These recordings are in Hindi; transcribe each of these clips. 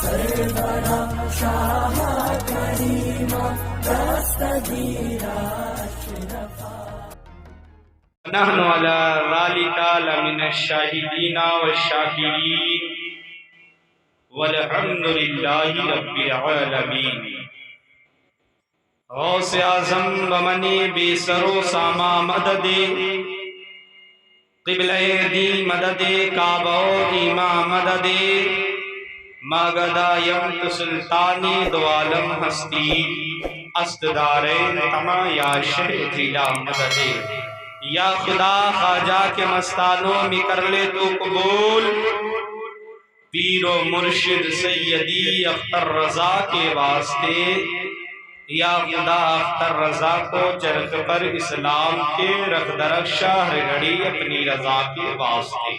सरवरा शाह करीमा दस्तगीरा अशरफा नहनु अला ज़ालिका लमिनश शाहिदीना वश्शाकिरीन वल्हम्दुलिल्लाहि रब्बिल आलमीन। गौसे आज़म बमनी बेसरो सामा मददे क़िबले दी मददे काबो ईमा मददे मगदायम सुल्तानी दो आलम हस्ती अस्तदारे तमा या शहजिला मददे। या खुदा खाजा के मस्तानों में कर ले तो कबूल पीरो मुर्शिद सैयदी अख्तर रजा के वास्ते। या खुदा अख्तर रजा को चरख पर इस्लाम के रख दरक्षा हर घड़ी अपनी रजा के वास्ते।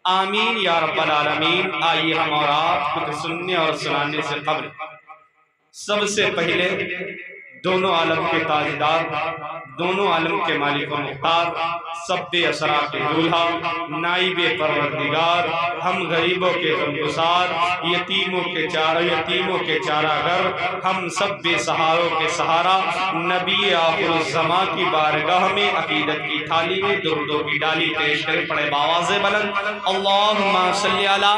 आमीन या रब्बल आलमीन। आइए हम और आप कुछ सुनने और सुनाने से कबल सबसे पहले दोनों आलम के ताजदार, दोनों आलम के मालिक व मुख्तार, सब्बे असरा के दूल्हा, नाइबे परवरदिगार, हम गरीबों के गमगुसार, यतीमों के चारागर, हम सब्बे सहारों के सहारा, नबी आखिरुज़्ज़मा की बारगाह में अकीदत की थाली में दुरूदों की डाली पेश करें। पढ़े बावाज़े बुलंद अल्लाहुम्मा सल्ली अला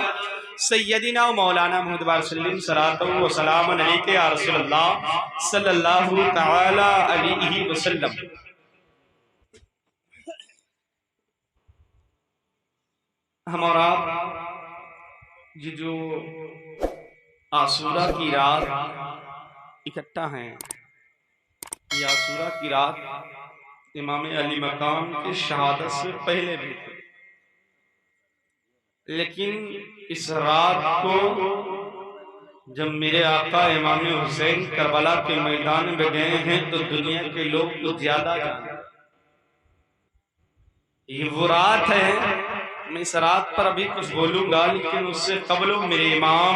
सैयदिना मौलाना मुहम्मद सल्लम सलातो व सलाम अलैका या रसूलल्लाह सल्लल्लाहु तआला अलैहि वसल्लम। हम और आप ये जो आशूरा की रात इकट्ठा हैं, ये आशूरा की रात इमाम अली मकाम की शहादत से पहले भी थी, लेकिन इस रात को जब मेरे आका इमाम हुसैन करबला के मैदान में गए हैं तो दुनिया के लोग तो ज्यादा जाने। ये वो रात है, मैं इस रात पर अभी कुछ बोलूंगा, लेकिन उससे कबल मेरे इमाम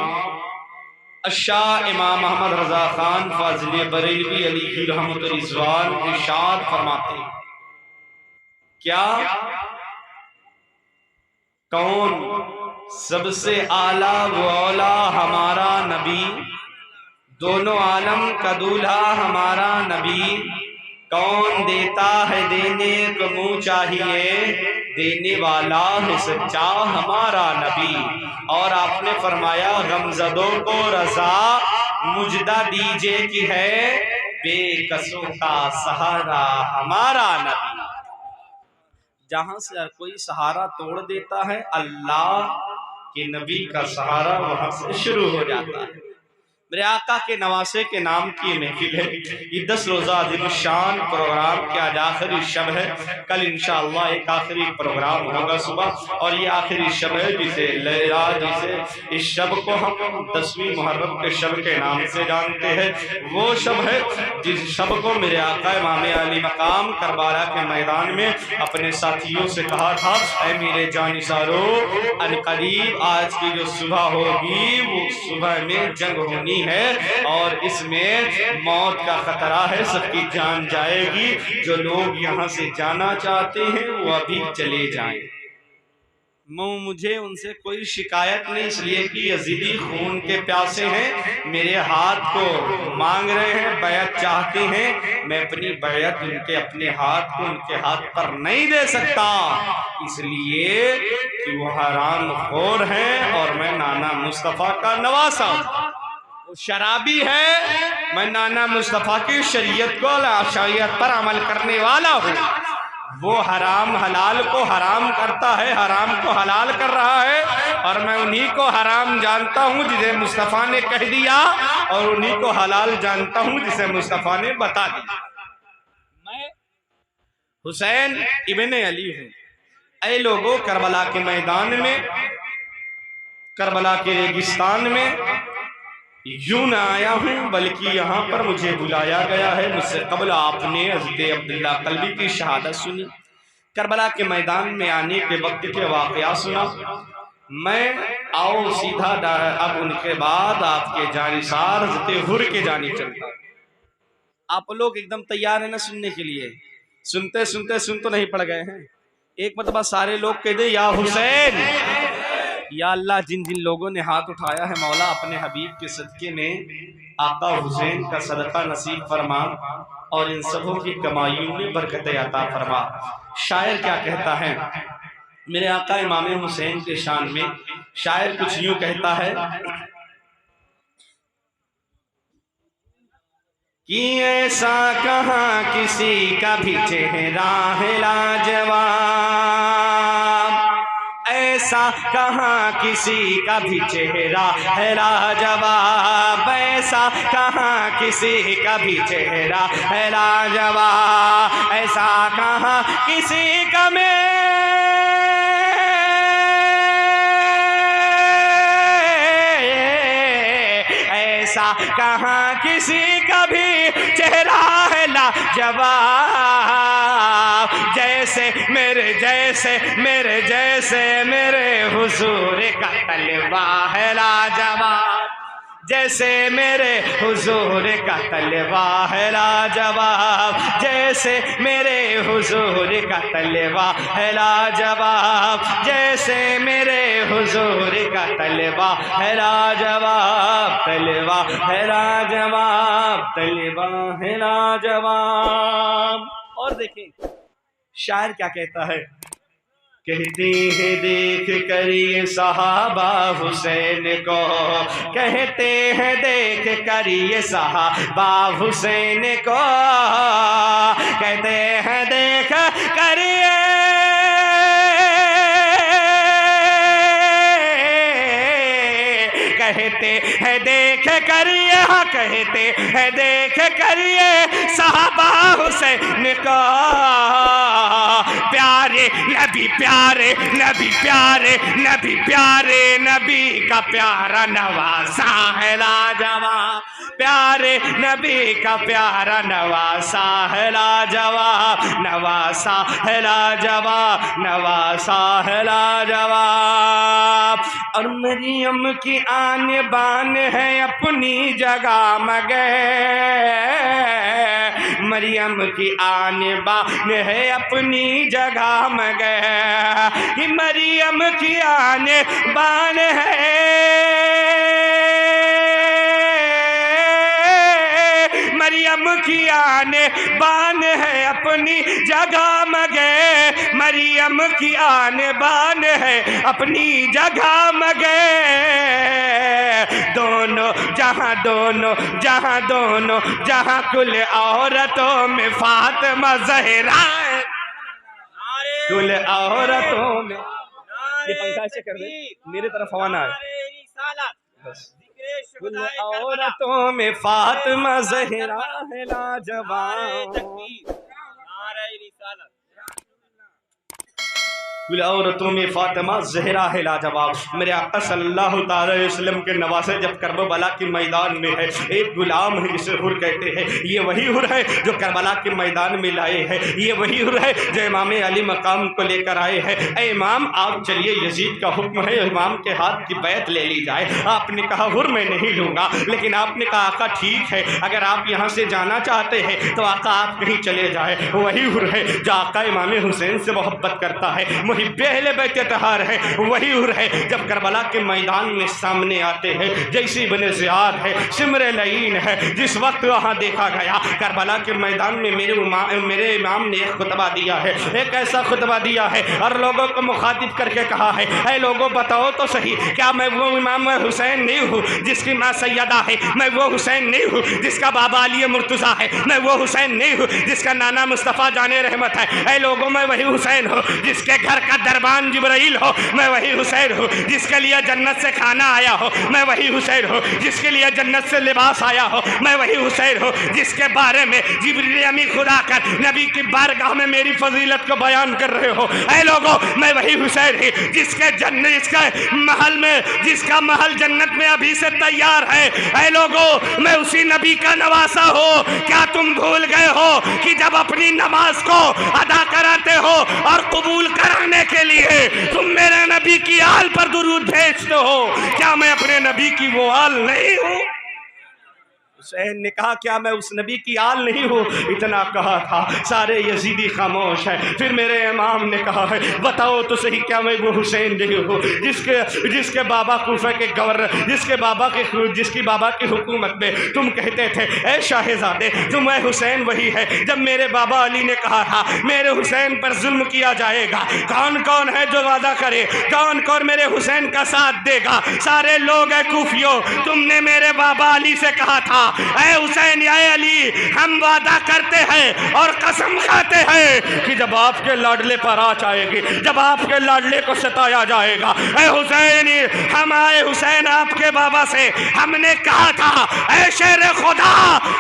अशाह इमाम अहमद रजा खान फाजिल बरेलवी अलैहि रहमतुल रिज़वान इरशाद फरमाते हैं, क्या कौन सबसे आला वो औला हमारा नबी, दोनों आलम का दूल्हा हमारा नबी, कौन देता है देने को मुँह चाहिए, देने वाला है सच्चा हमारा नबी। और आपने फरमाया गमज़दों को रज़ा मुजदा दीजिए कि है बेकसों का सहारा हमारा नबी। जहां से कोई सहारा तोड़ देता है, अल्लाह के नबी का सहारा वहां से शुरू हो जाता है। मेरे आका के नवासे के नाम की महफिल है। ये 10 रोजा शान प्रोग्राम के आज आखिरी शब है। कल इंशाअल्लाह एक आखिरी प्रोग्राम होगा सुबह, और ये आखिरी शब है जिसे इस शब को हम 10वीं मुहर्रम के शब के नाम से जानते हैं। वो शब है जिस शब को मेरे आका इमाम अली मकाम करबला के मैदान में अपने साथियों से कहा था, ऐ मेरे जानिसारो अनकरीब आज की जो सुबह होगी वो सुबह में जंग होनी है और इसमें मौत का खतरा है, सबकी जान जाएगी। जो लोग यहाँ से जाना चाहते हैं वो अभी चले जाएं। मुझे उनसे कोई शिकायत नहीं, इसलिए कि यजीदी खून के प्यासे हैं, मेरे हाथ को मांग रहे हैं, बैत चाहते हैं। मैं अपनी बैत उनके अपने हाथ को उनके हाथ पर नहीं दे सकता, इसलिए कि वो हराम खोर हैं और मैं नाना मुस्तफ़ा का नवासा हूं। शराबी है, मैं नाना मुस्तफ़ा की शरीयत पर अमल करने वाला हूँ। वो हराम हलाल को हराम करता है, हराम को हलाल कर रहा है, और मैं उन्हीं को हराम जानता हूँ जिसे मुस्तफ़ा ने कह दिया, और उन्हीं को हलाल जानता हूँ जिसे मुस्तफ़ा ने बता दिया। मैं हुसैन इब्ने अली हूँ। ऐ लोगों, करबला के मैदान में, करबला के रेगिस्तान में यूं न आया हूँ, बल्कि यहाँ पर मुझे बुलाया गया है। मुझसे कबल आपने हज़रत अब्दुल्ला कल्बी की शहादत सुनी, करबला के मैदान में आने के वक्त के वाक़या सुना। मैं आओ सीधा अब उनके बाद आपके जानिसार हज़रत हुर के जानी चलता। आप लोग एकदम तैयार है ना सुनने के लिए? सुनते सुनते सुन तो नहीं पड़ गए हैं? एक मतलब सारे लोग कह दे या हुसैन, या अल्लाह जिन जिन लोगों ने हाथ उठाया है मौला अपने हबीब के सदके में आका हुसैन का सदका नसीब फरमा और इन सबों की कमाइयों में बरकत अता फरमा। शायर क्या कहता है मेरे आका इमाम हुसैन के शान में? शायर कुछ यूं कहता है कि ऐसा कहाँ किसी का भी चेहरा है लाजवाब, ऐसा कहाँ किसी का भी चेहरा है लाजवाब, ऐसा कहाँ किसी का भी चेहरा है लाजवाब, ऐसा कहाँ किसी का ऐसा कहाँ किसी का भी चेहरा है लाजवाब, जैसे मेरे हुजूर का तलवा है लाजवाब, जैसे मेरे हुजूर का तलवा है लाजवाब, जैसे मेरे हुजूर का तलवा है लाजवाब, जैसे मेरे हुजूर का तलवा है लाजवाब, तलवा है लाजवाब, तलवा है लाजवाब। और देखें शायर क्या कहता है, कहते हैं देख कर ये सहाबा हुसैन को, कहते हैं देख कर ये सहाबा हुसैन को, कहते हैं देख कर ये, कहते हैं देख कर ये, कहते हैं देख कर ये सहाबा हुसैन को, प्यारे नबी प्यारे नबी प्यारे नबी प्यारे नबी का प्यारा नवासा है लाजवाब, प्यारे नबी का प्यारा नवासा है लाजवाब, नवासा है लाजवाब, नवासा है लाजवाब। और मरियम की आन बान है अपनी जगह मगे, मरियम की आन बान है अपनी जगह मगे, मरियम की आन बान है, मरियम की आन बान है अपनी जगह मगे, मरियम की आन बान है अपनी जगह मगे, दोनों जहां कुल औरतों में फातिमा ज़हरा है, कुल औरतों में। ये पंखा ऐसे कर दे, मेरे तरफ हवा ना है बस। कुल औरतों में फातिमा ज़हरा है लाजवाब, कुल औरतों में फातिमा ज़हरा है लाजवाब। मेरे आका सल्लल्लाहु अलैहि वसल्लम के नवासे जब करबला के मैदान में है, एक गुलाम है जिसे हुर कहते हैं, ये वही हुर है जो करबला के मैदान में लाए हैं, ये वही हुर है जो इमाम अली मकाम को लेकर आए हैं। ए इमाम आप चलिए, यजीद का हुक्म है इमाम के हाथ की बैत ले ली जाए। आपने कहा हुर मैं नहीं लूँगा, लेकिन आपने कहा आका ठीक है, अगर आप यहाँ से जाना चाहते हैं तो आका आप कहीं चले जाए। वही हुर है जो आका इमाम हुसैन से मोहब्बत करता है, पहले बैठे तहार है, वही हुर है जब करबला के मैदान में सामने आते हैं। जैसी बने ज़ियाद है, सिमरे लईन है, जिस वक्त वहाँ देखा गया करबला के मैदान में मेरे इमाम ने एक खुतबा दिया है, एक ऐसा खुतबा दिया है और लोगों को मुखातिब करके कहा है, ऐ लोगों बताओ तो सही, क्या मैं वो इमाम हुसैन नहीं हूँ जिसकी माँ सैयदा है? मैं वो हुसैन नहीं हूँ जिसका बाबा अली मुर्तज़ा है? मैं वो हुसैन नहीं हूँ जिसका नाना मुस्तफ़ा जाने रहमत है? ऐ लोगों मैं वही हुसैन हूँ जिसके घर का दरबान जिब्राइल हो, मैं वही हुसैन हूँ जिसके लिए जन्नत से खाना आया हो, मैं वही हुसैन हूँ जिसके लिए जन्नत से लिबास आया हो, मैं वही हुसैन हूँ जिसके बारे में जिब्रील अमीन खुदा कर नबी की बारगाह में मेरी फजीलत को बयान कर रहे हो। ऐ लोगों मैं वही हुसैन ही जिसके जन्नत, इसके महल में, जिसका महल जन्नत में अभी से तैयार है। ऐ लोगों मैं उसी नबी का नवासा हो। क्या तुम भूल गए हो कि जब अपनी नमाज को अदा कराते हो और कबूल कराने के लिए तुम मेरे नबी की आल पर दुरूद भेजते हो? क्या मैं अपने नबी की वो आल नहीं हूँ? हुसैन ने कहा क्या मैं उस नबी की आल नहीं हूँ? इतना कहा था, सारे यजीदी खामोश है। फिर मेरे इमाम ने कहा है बताओ तो सही क्या मैं वो हुसैन नहीं हूँ जिसके बाबा कूफे के गवर्नर, जिसकी बाबा की हुकूमत में तुम कहते थे ऐ शाहजादे तुम ऐ हुसैन वही है। जब मेरे बाबा अली ने कहा था मेरे हुसैन पर जुल्म किया जाएगा, कौन कौन है जो वादा करे, कौन कौन मेरे हुसैन का साथ देगा? सारे लोग है कूफियों, तुमने मेरे बाबा अली से कहा था ऐ हुसैन या अली हम वादा करते हैं और कसम खाते हैं कि जब आपके लाडले पर आँच आएगी, जब आपके लाडले को सताया जाएगा, ऐ हुसैन हम आए हुसैन आपके बाबा से हमने कहा था ऐ शेर खुदा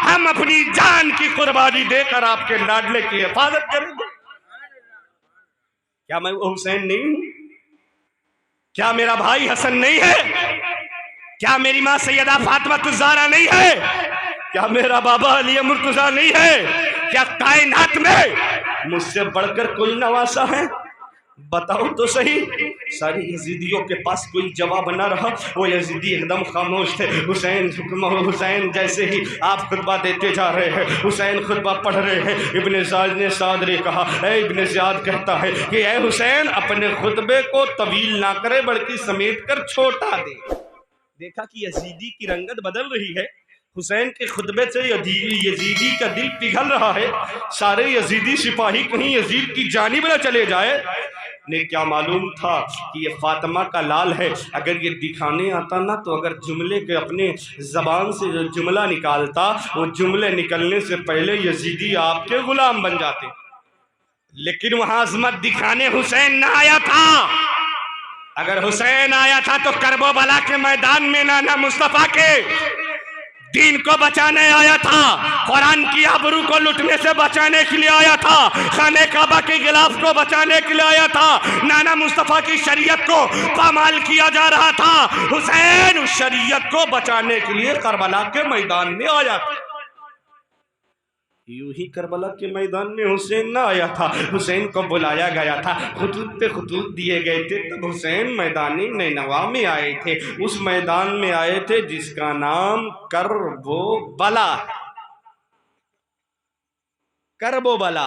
हम अपनी जान की कुर्बानी देकर आपके लाडले की हिफाजत करेंगे। क्या मैं वो हुसैन नहीं हूं? क्या मेरा भाई हसन नहीं है? क्या मेरी माँ सैयदा फातिमा ज़हरा नहीं है? क्या मेरा बाबा अली मुर्तज़ा नहीं है? क्या कायनात में मुझसे बढ़कर कोई नवासा है? बताओ तो सही। सारे यजीदियों के पास कोई जवाब न रहा, वो यजीदी एकदम खामोश थे। हुसैन जैसे ही आप खुतबा देते जा रहे हैं, हुसैन खुतबा पढ़ रहे हैं, इब्ने साद ने कहा इब्ने ज़ियाद कहता है कि ऐ हुसैन अपने खुतबे को तवील ना करे बल्कि समेट कर छोटा दे। देखा कि यजीदी की रंगत बदल रही है, हुसैन के खुतबे से यजीदी का दिल पिघल रहा है। सारे यजीदी सिपाही कहीं यजीद की जानिब न चले जाए। ने क्या मालूम था कि ये फातिमा का लाल है। अगर ये दिखाने आता ना तो अगर जुमले के अपने ज़बान से जो जुमला निकालता वो जुमले निकलने से पहले यजीदी आपके गुलाम बन जाते। लेकिन वहां अजमत दिखाने हुसैन ना आया था। अगर हुसैन आया था तो करबला के मैदान में नाना मुस्तफ़ा के दीन को बचाने आया था, कुरान की आबरू को लुटने से बचाने के लिए आया था, खाने काबा के गिलाफ को बचाने के लिए आया था, नाना मुस्तफ़ा की शरीयत को पामाल किया जा रहा था। हुसैन उस शरीयत को बचाने के लिए करबला के मैदान में आया था। यूं ही करबला के मैदान में हुसैन ना आया था, हुसैन को बुलाया गया था, खुतूत पे खुतूत दिए गए थे। तब हुसैन मैदानी नैनवा में आए थे, उस मैदान में आए थे जिसका नाम करबला। करबला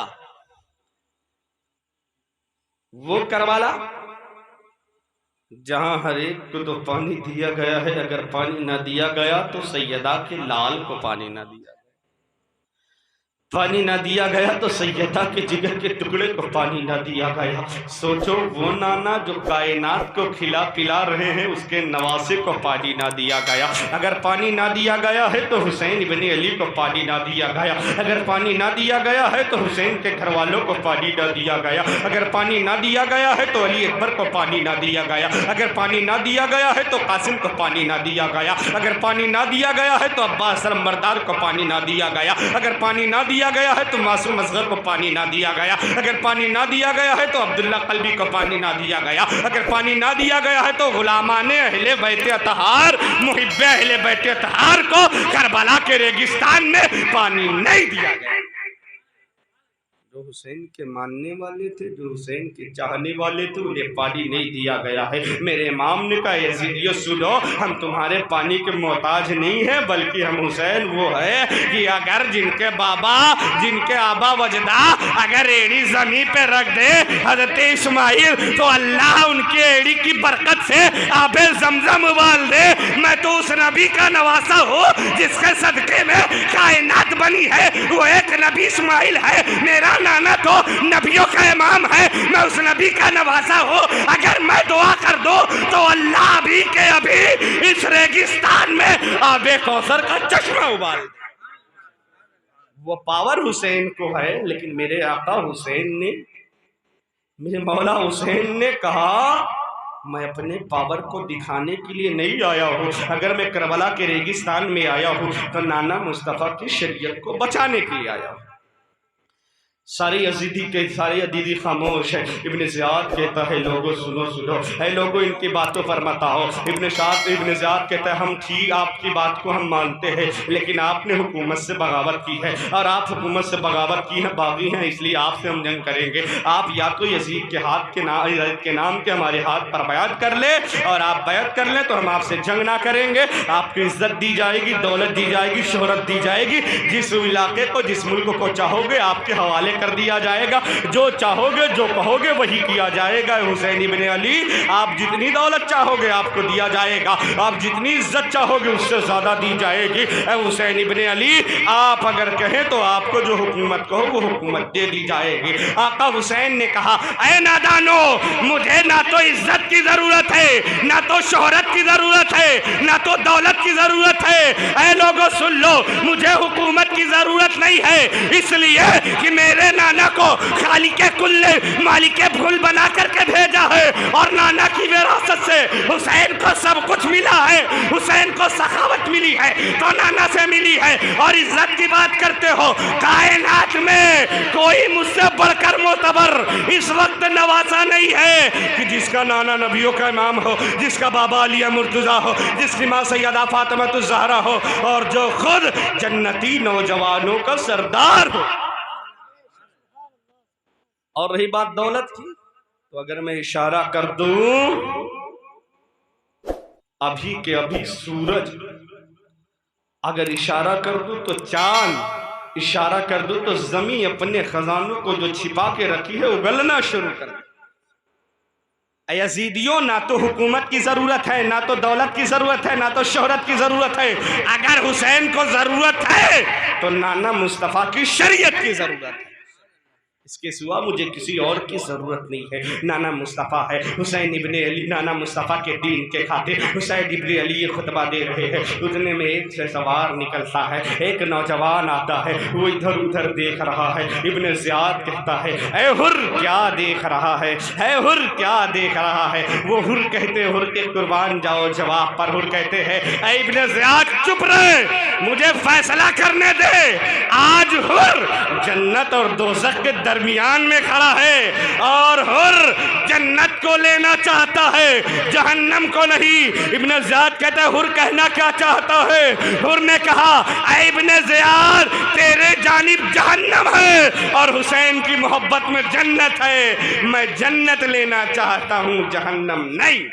वो करबला जहां हर एक को तो पानी दिया गया है, अगर पानी ना दिया गया तो सैयदा के लाल को पानी ना दिया, पानी ना दिया गया तो सैयदा के जिगर के टुकड़े को पानी ना दिया गया। सोचो वो नाना जो कायनात को खिला पिला रहे हैं उसके नवासे को पानी ना दिया गया। अगर पानी ना दिया गया है तो हुसैन इब्ने अली को पानी ना दिया गया। अगर पानी ना दिया गया है तो हुसैन के घर वालों को पानी ना दिया गया। अगर पानी ना दिया गया है तो अली अकबर को पानी ना दिया गया। अगर पानी ना दिया गया है तो कासिम को पानी ना दिया गया। अगर पानी ना दिया गया है तो अब्बास अलमबरदार को पानी ना दिया गया। अगर पानी ना दिया गया है तो मासूम असगर को पानी ना दिया गया। अगर पानी ना दिया गया है तो अब्दुल्ला कल्बी को पानी ना दिया गया। अगर पानी ना दिया गया है तो गुलामाने अहले बैत अतहार मुहिब्बे अहले बैत अतहार को करबला के रेगिस्तान में पानी नहीं दिया गया। जो हुसैन के मानने वाले थे, जो हुसैन के चाहने वाले थे, उन्हें पानी नहीं दिया गया है। मेरे इमाम ने कहा यजीदियों सुनो, हम तुम्हारे पानी के मोहताज नहीं है, बल्कि हम हुसैन वो है कि अगर जिनके बाबा जिनके आबा वजदा अगर एड़ी जमीन पे रख दे हजरत इस्माइल तो अल्लाह उनकी एड़ी की बरकत से आबे जमजम उबाल दे। मैं तो उस नबी का नवासा हूँ जिसके सदके में कायनात बनी है, वो एक नबी इस्माइल है। मेरा नाना तो नबियों का इमाम है, मैं उस नबी का नवासा हूँ। अगर मैं दुआ कर दूं तो अल्लाह भी के अभी इस रेगिस्तान में आबे कौसर का चश्मा उबाल दे। वो पावर हुसैन को है, लेकिन मेरे आका हुसैन ने, मेरे मौला हुसैन ने कहा मैं अपने पावर को दिखाने के लिए नहीं आया हूँ। अगर मैं करबला के रेगिस्तान में आया हूँ तो नाना मुस्तफ़ा की शरीयत को बचाने के लिए आया हूँ। सारे यजीदी खामोश है। इब्न ज़ियाद कहता है लोगों सुनो सुनो, है लोगों इनकी बातों पर मत आओ। इब्न ज़ियाद कहता है हम ठीक आपकी बात को हम मानते हैं, लेकिन आपने हुकूमत से बगावत की है और आप हुकूमत से बगावत की है, बागी हैं, इसलिए आपसे हम जंग करेंगे। आप या तो यजीद के हाथ के नाम के हमारे हाथ पर बयात कर ले, और आप बयात कर लें तो हम आपसे जंग ना करेंगे। आपको इज्जत दी जाएगी, दौलत दी जाएगी, शोहरत दी जाएगी, जिस इलाके को जिस मुल्क को चाहोगे आपके हवाले कर दिया जाएगा, जो चाहोगे जो कहोगे वही किया जाएगा। हुसैन इब्ने अली, आप जितनी दौलत चाहोगे आपको दिया जाएगा, आप जितनी इज्जत चाहोगे उससे ज़्यादा दी जाएगी। हुसैन इब्ने अली, आप अगर कहें तो आपको जो हुकूमत कहो वो हुकूमत दे दी जाएगी। आका हुसैन ने कहा, ऐ नादानो, मुझे ना तो इज्जत की ज़रूरत है, ना तो शोहरत की ज़रूरत है, ना तो दौलत की ज़रूरत है। ऐ लोगों सुन लो, मुझे हुकूमत की ज़रूरत नहीं है, इसलिए कि मेरे नाना को खालिके कुल्ले मालिके फुल बना करके भेजा है, और नाना की विरासत से हुसैन को सब कुछ मिला है। हुसैन को सखावत मिली है तो नाना से मिली है। और इज्जत की बात करते हो, कायनात में कोई मुझसे बढ़कर मोतबर इस वक्त नवासा नहीं है कि जिसका नाना नबियों का इमाम हो, जिसका बाबा अली मुर्तज़ा हो, जिसकी माँ सैयदा फातिमा ज़हरा हो, और जो खुद जन्नती नौजवानों का सरदार हो। और रही बात दौलत की, तो अगर मैं इशारा कर दूं, अभी के अभी सूरज, अगर इशारा कर दूं तो चांद, इशारा कर दूं तो जमीन अपने खजानों को जो छिपा के रखी है उगलना शुरू कर दे। यजीदियों, ना तो हुकूमत की जरूरत है, ना तो दौलत की जरूरत है, ना तो शोहरत की जरूरत है। अगर हुसैन को जरूरत है तो नाना मुस्तफ़ा की शरीयत की जरूरत है, इसके सिवा मुझे किसी और की ज़रूरत नहीं है। नाना मुस्तफ़ा है, हुसैन इब्ने अली नाना मुस्तफ़ा के दीन के खातिर हुसैन इब्ने अली ये खुतबा दे रहे हैं। उतने में एक से सवार निकलता है, एक नौजवान आता है, वो इधर उधर देख रहा है। इब्ने ज़ियाद कहता है, ऐ हुर क्या देख रहा है, ऐ हुर क्या देख रहा है। वो हुर कहते, हुर के कुर्बान जाओ जवाब पर हुर कहते हैं, ऐ इब्ने ज़ियाद चुप रहे, मुझे फैसला करने दे। आज हुर जन्नत और दोज़ख के दरमियान में खड़ा है, और हुर जन्नत को लेना चाहता है, जहन्नम को नहीं। इब्ने ज़ियाद कहता है, हुर कहना क्या चाहता है? हुर ने कहा, ऐ इब्ने ज़ियाद, तेरे जानिब जहन्नम है और हुसैन की मोहब्बत में जन्नत है। मैं जन्नत लेना चाहता हूँ, जहन्नम नहीं।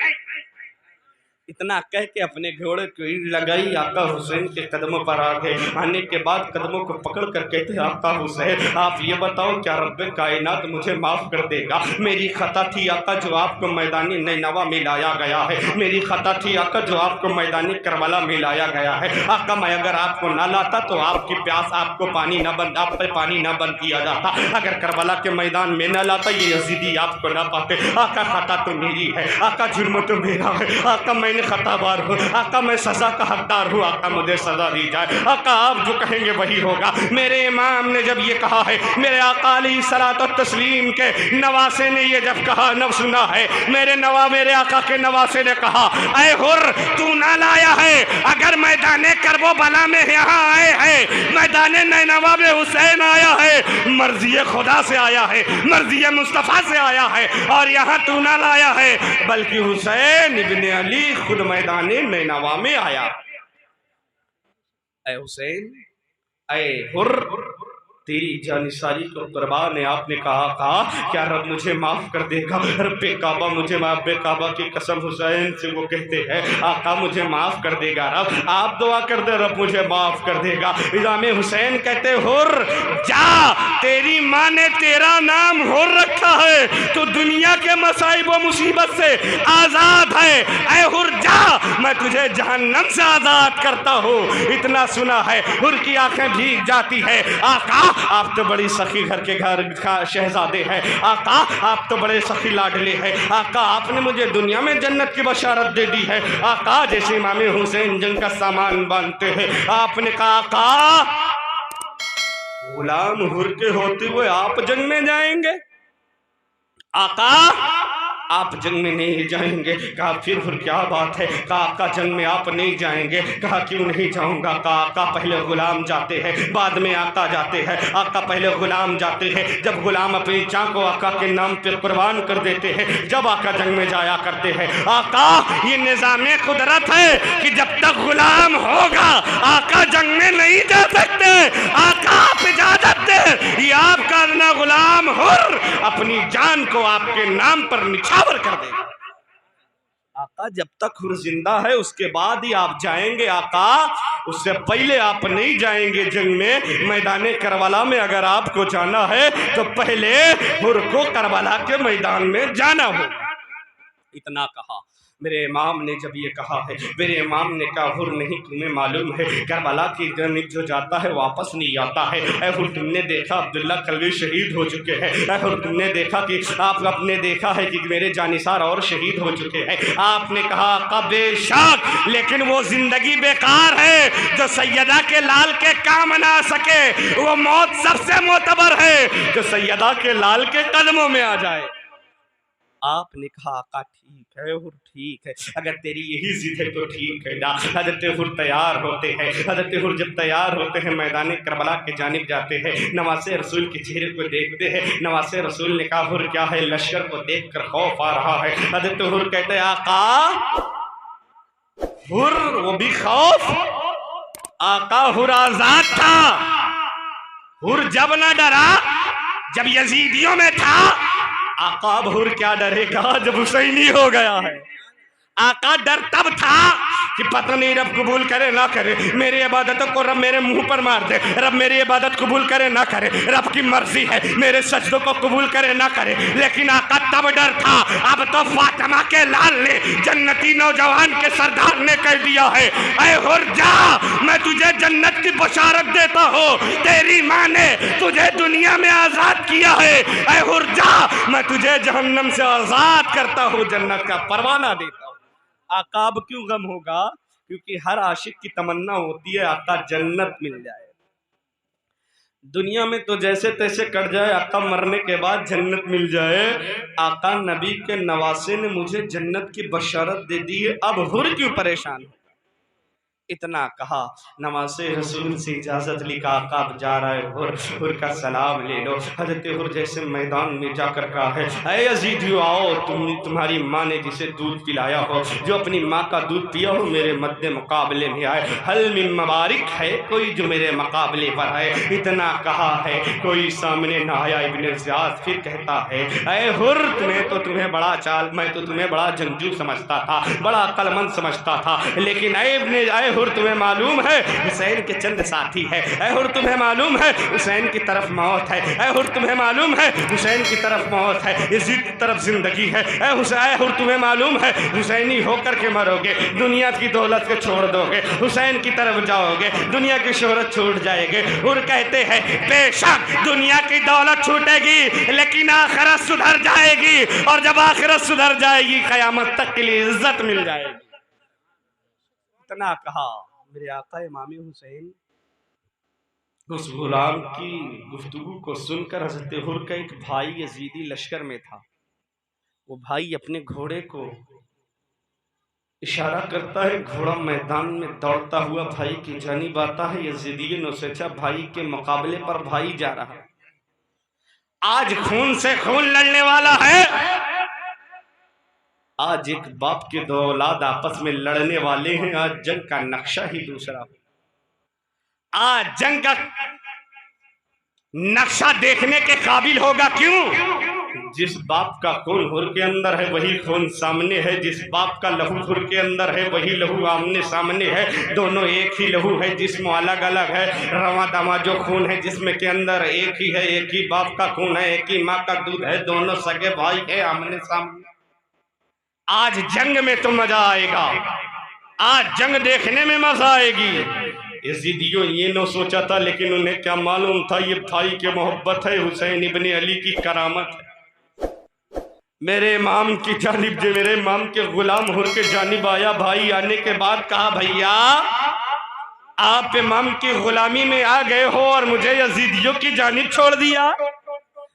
इतना कह के अपने घोड़े को लगाई, आका हुसैन के कदमों पर आ गए। आने के बाद कदमों को पकड़ कर कहते हैं, आका हुसैन आप ये बताओ क्या रब्बे कायनात मुझे माफ़ कर देगा? मेरी खता थी आका जो आपको मैदानी नैनवा में लाया गया है, मेरी खता थी आका जो आपको मैदानी करबला में लाया गया है। आका मैं अगर आपको ना लाता तो आपकी प्यास, आपको पानी न बंद, आप पर पानी न बंद किया जाता। अगर करबला के मैदान में न लाता ये यजीदी आपको ना पाते। आका खता तो मेरी है, आका जुर्म तो मेरा है, आका मैंने खताबार हूँ, आका मैं सजा का हकदार हूँ, आका मुझे सजा दी जाए। आका आप जो कहेंगे वही होगा। मेरे इमाम ने जब ये कहा है, मेरे आका अलैहिस्सलातु तस्लीम के नवासे ने ये जब कहा, न सुना है, मेरे आका के नवासे ने कहा, ऐ हुर तू ना लाया है, अगर मैदाने करबो बला में यहाँ आए हैं, मैदाने नैनवा में हुसैन आया है, मर्जी खुदा से आया है, मर्जी मुस्तफ़ा से आया है, और यहाँ तू ना लाया है, बल्कि हुसैन इब्ने अली खुद मैदाने नैनवा में आया। ऐ हुसैन, ऐ हुर, तेरी जानिसारी को कुर्बान है। आपने कहा क्या रब मुझे माफ़ कर देगा? रब्बे काबा मुझे, रब्बे काबा की कसम, हुसैन से वो कहते हैं, आका मुझे माफ़ कर देगा रब। आप दुआ कर दे, रब मुझे माफ़ कर देगा। इमाम हुसैन कहते, हुर जा, तेरी माँ ने तेरा नाम हुर रखा है, तो दुनिया के मसाइब व मुसीबत से आज़ाद है। ऐ हुर जा, मैं तुझे जहन्नम से आज़ाद करता हूँ। इतना सुना है, हुर की आंखें भीग जाती है। आका आप तो बड़ी सखी घर के घर का शहजादे हैं, आका आप तो बड़े सखी लाडले हैं, आका आपने मुझे दुनिया में जन्नत की बशारत दे दी है। आका जैसे इमाम हुसैन जंग का सामान बांधते हैं, आपने कहा आका गुलाम हुर के होते हुए आप जंग में जाएंगे? आका आप जंग में नहीं जाएंगे। कहा फिर क्या बात है? कहा आका जंग में आप नहीं जाएंगे। कहा क्यों नहीं जाऊंगा? कहा आका पहले गुलाम जाते हैं, बाद में आका जाते हैं। आका पहले गुलाम जाते हैं, जब गुलाम अपनी जान को आका के नाम पे कुर्बान कर देते हैं, जब आका जंग में जाया करते हैं। आका ये निज़ामे कुदरत है कि जब तक गुलाम होगा आका जंग में नहीं जा सकते। आका आप इजाजत दे, ये आपका ना गुलाम हुर अपनी जान को आपके नाम पर निछावर कर देगा। आका जब तक हुर जिंदा है उसके बाद ही आप जाएंगे आका, उससे पहले आप नहीं जाएंगे जंग में। मैदान करबला में अगर आपको जाना है तो पहले हुर को करबला के मैदान में जाना होगा। इतना कहा। मेरे इमाम ने जब ये कहा है, मेरे इमाम ने कहा हुर नहीं तुम्हें मालूम है करबला की जंग जो जाता है वापस नहीं आता है। ऐ हुर तुमने देखा अब्दुल्ला कलवी शहीद हो चुके हैं। ऐ हुर तुमने देखा कि आपने देखा है कि मेरे जानिसार और शहीद हो चुके हैं। आपने कहा का बेशक, लेकिन वो जिंदगी बेकार है जो सैयदा के लाल के काम ना सके। वो मौत सबसे मोतबर है जो सैयदा के लाल के कदमों में आ जाए। आपने कहा आका ठीक है हुर ठीक है, अगर तेरी यही जिद है तो ठीक है। हज़रत हुर तैयार होते हैं। हज़रत हुर जब तैयार होते हैं मैदान करबला के जानिब जाते हैं। नवासे रसूल के चेहरे को देखते हैं। नवासे रसूल ने कहा हुर क्या है? लश्कर को देख कर खौफ आ रहा है। हज़रत हुर कहते हैं आका हुर वो भी खौफ? आका हुर आजाद था। हुर जब ना डरा जब यजीदियों में था। आका अब हुर क्या डरेगा जब हुसैनी हो गया है। आका डर तब था कि पता नहीं रब कबूल करे ना करे, मेरी इबादतों को रब मेरे मुंह पर मार दे, रब मेरी इबादत कबूल करे ना करे, रब की मर्जी है, मेरे सजदों को कबूल करे ना करे। लेकिन आका तब डर था। अब तो फातिमा के लाल ने, जन्नती नौजवान के सरदार ने कह दिया है ऐ हुर जा, मैं तुझे जन्नत की बशारत देता हूँ। तेरी माँ ने तुझे दुनिया में आजाद किया है। ऐ हुर जा, मैं तुझे जहन्नम से आजाद करता हूँ, जन्नत का परवाना देता हूँ। आका अब क्यों गम होगा? क्योंकि हर आशिक की तमन्ना होती है आका जन्नत मिल जाए। दुनिया में तो जैसे तैसे कट जाए, आका मरने के बाद जन्नत मिल जाए। आका नबी के नवासे ने मुझे जन्नत की बशारत दे दी है, अब हुर क्यों परेशान? इतना कहा। नवासे रसूल से इजाज़त ली, कहा आप जा रहे हो हुर का सलाम ले लो। हज़रत हुर जैसे मैदान में जाकर कहा है ऐ यजीदियो आओ, तुम्हारी माँ ने जिसे दूध पिलाया हो, जो अपनी माँ का दूध पिया हो, मेरे मद्दे मुकाबले में आए। हल मिन मुबारिक है कोई जो मेरे मुकाबले पर है। इतना कहा है, कोई सामने ना आया। इब्ने ज़ियाद फिर कहता है ऐ हुर तुम्हें बड़ा चाल, मैं तो तुम्हें बड़ा जंगजू समझता था, बड़ा अक्लमंद समझता था, लेकिन ऐ हुर तुम्हें मालूम है हुसैन के चंद साथी है। ऐ हुर तुम्हें मालूम है हुसैन की तरफ मौत है। ऐ हुर तुम्हें मालूम है हुसैन की तरफ मौत है, इज़्ज़त की तरफ जिंदगी है। ऐ हुर तुम्हें मालूम है हुसैनी होकर के मरोगे, दुनिया की दौलत को छोड़ दोगे, हुसैन की तरफ जाओगे, दुनिया की शोहरत छूट जाएगी। हुर कहते हैं बेशक दुनिया की दौलत छूटेगी लेकिन आखिरत सुधर जाएगी, और जब आखिरत सुधर जाएगी क़यामत तक के लिए इज्जत मिल जाएगी। इतना कहा। मेरे आका इमाम हुसैन उस गुलाम की गुफ्तगू को सुनकर हज़रत हुर का एक भाई यजीदी लश्कर में था। वो भाई अपने घोड़े को इशारा करता है, घोड़ा मैदान में दौड़ता हुआ भाई की जानिब आता है। यजीदी ने सोचा भाई के मुकाबले पर भाई जा रहा है, आज खून से खून लड़ने वाला है। आज एक बाप के दो औलाद आपस में लड़ने वाले हैं। आज जंग का नक्शा ही दूसरा। आज जंग का नक्शा देखने के काबिल होगा। क्यों? जिस बाप का खून हुर के अंदर है वही खून सामने है, जिस बाप का लहू हुर के अंदर है वही लहू आमने सामने है। दोनों एक ही लहू है, जिस्म अलग अलग है। रवा दमा जो खून है जिसमें के अंदर एक ही है, एक ही बाप का खून है, एक ही माँ का दूध है, दोनों सगे भाई है आमने सामने। आज जंग में तो मजा आएगा, आज जंग देखने में मजा आएगी। यजीदियों ये न सोचा था, लेकिन उन्हें क्या मालूम था ये भाई की मोहब्बत है, हुसैन इब्ने अली की करामत है। मेरे इमाम की जानिब जो मेरे इमाम के गुलाम हुर के जानिब आया। भाई आने के बाद कहा भैया आप इमाम की गुलामी में आ गए हो और मुझे यजीदियों की जानिब छोड़ दिया।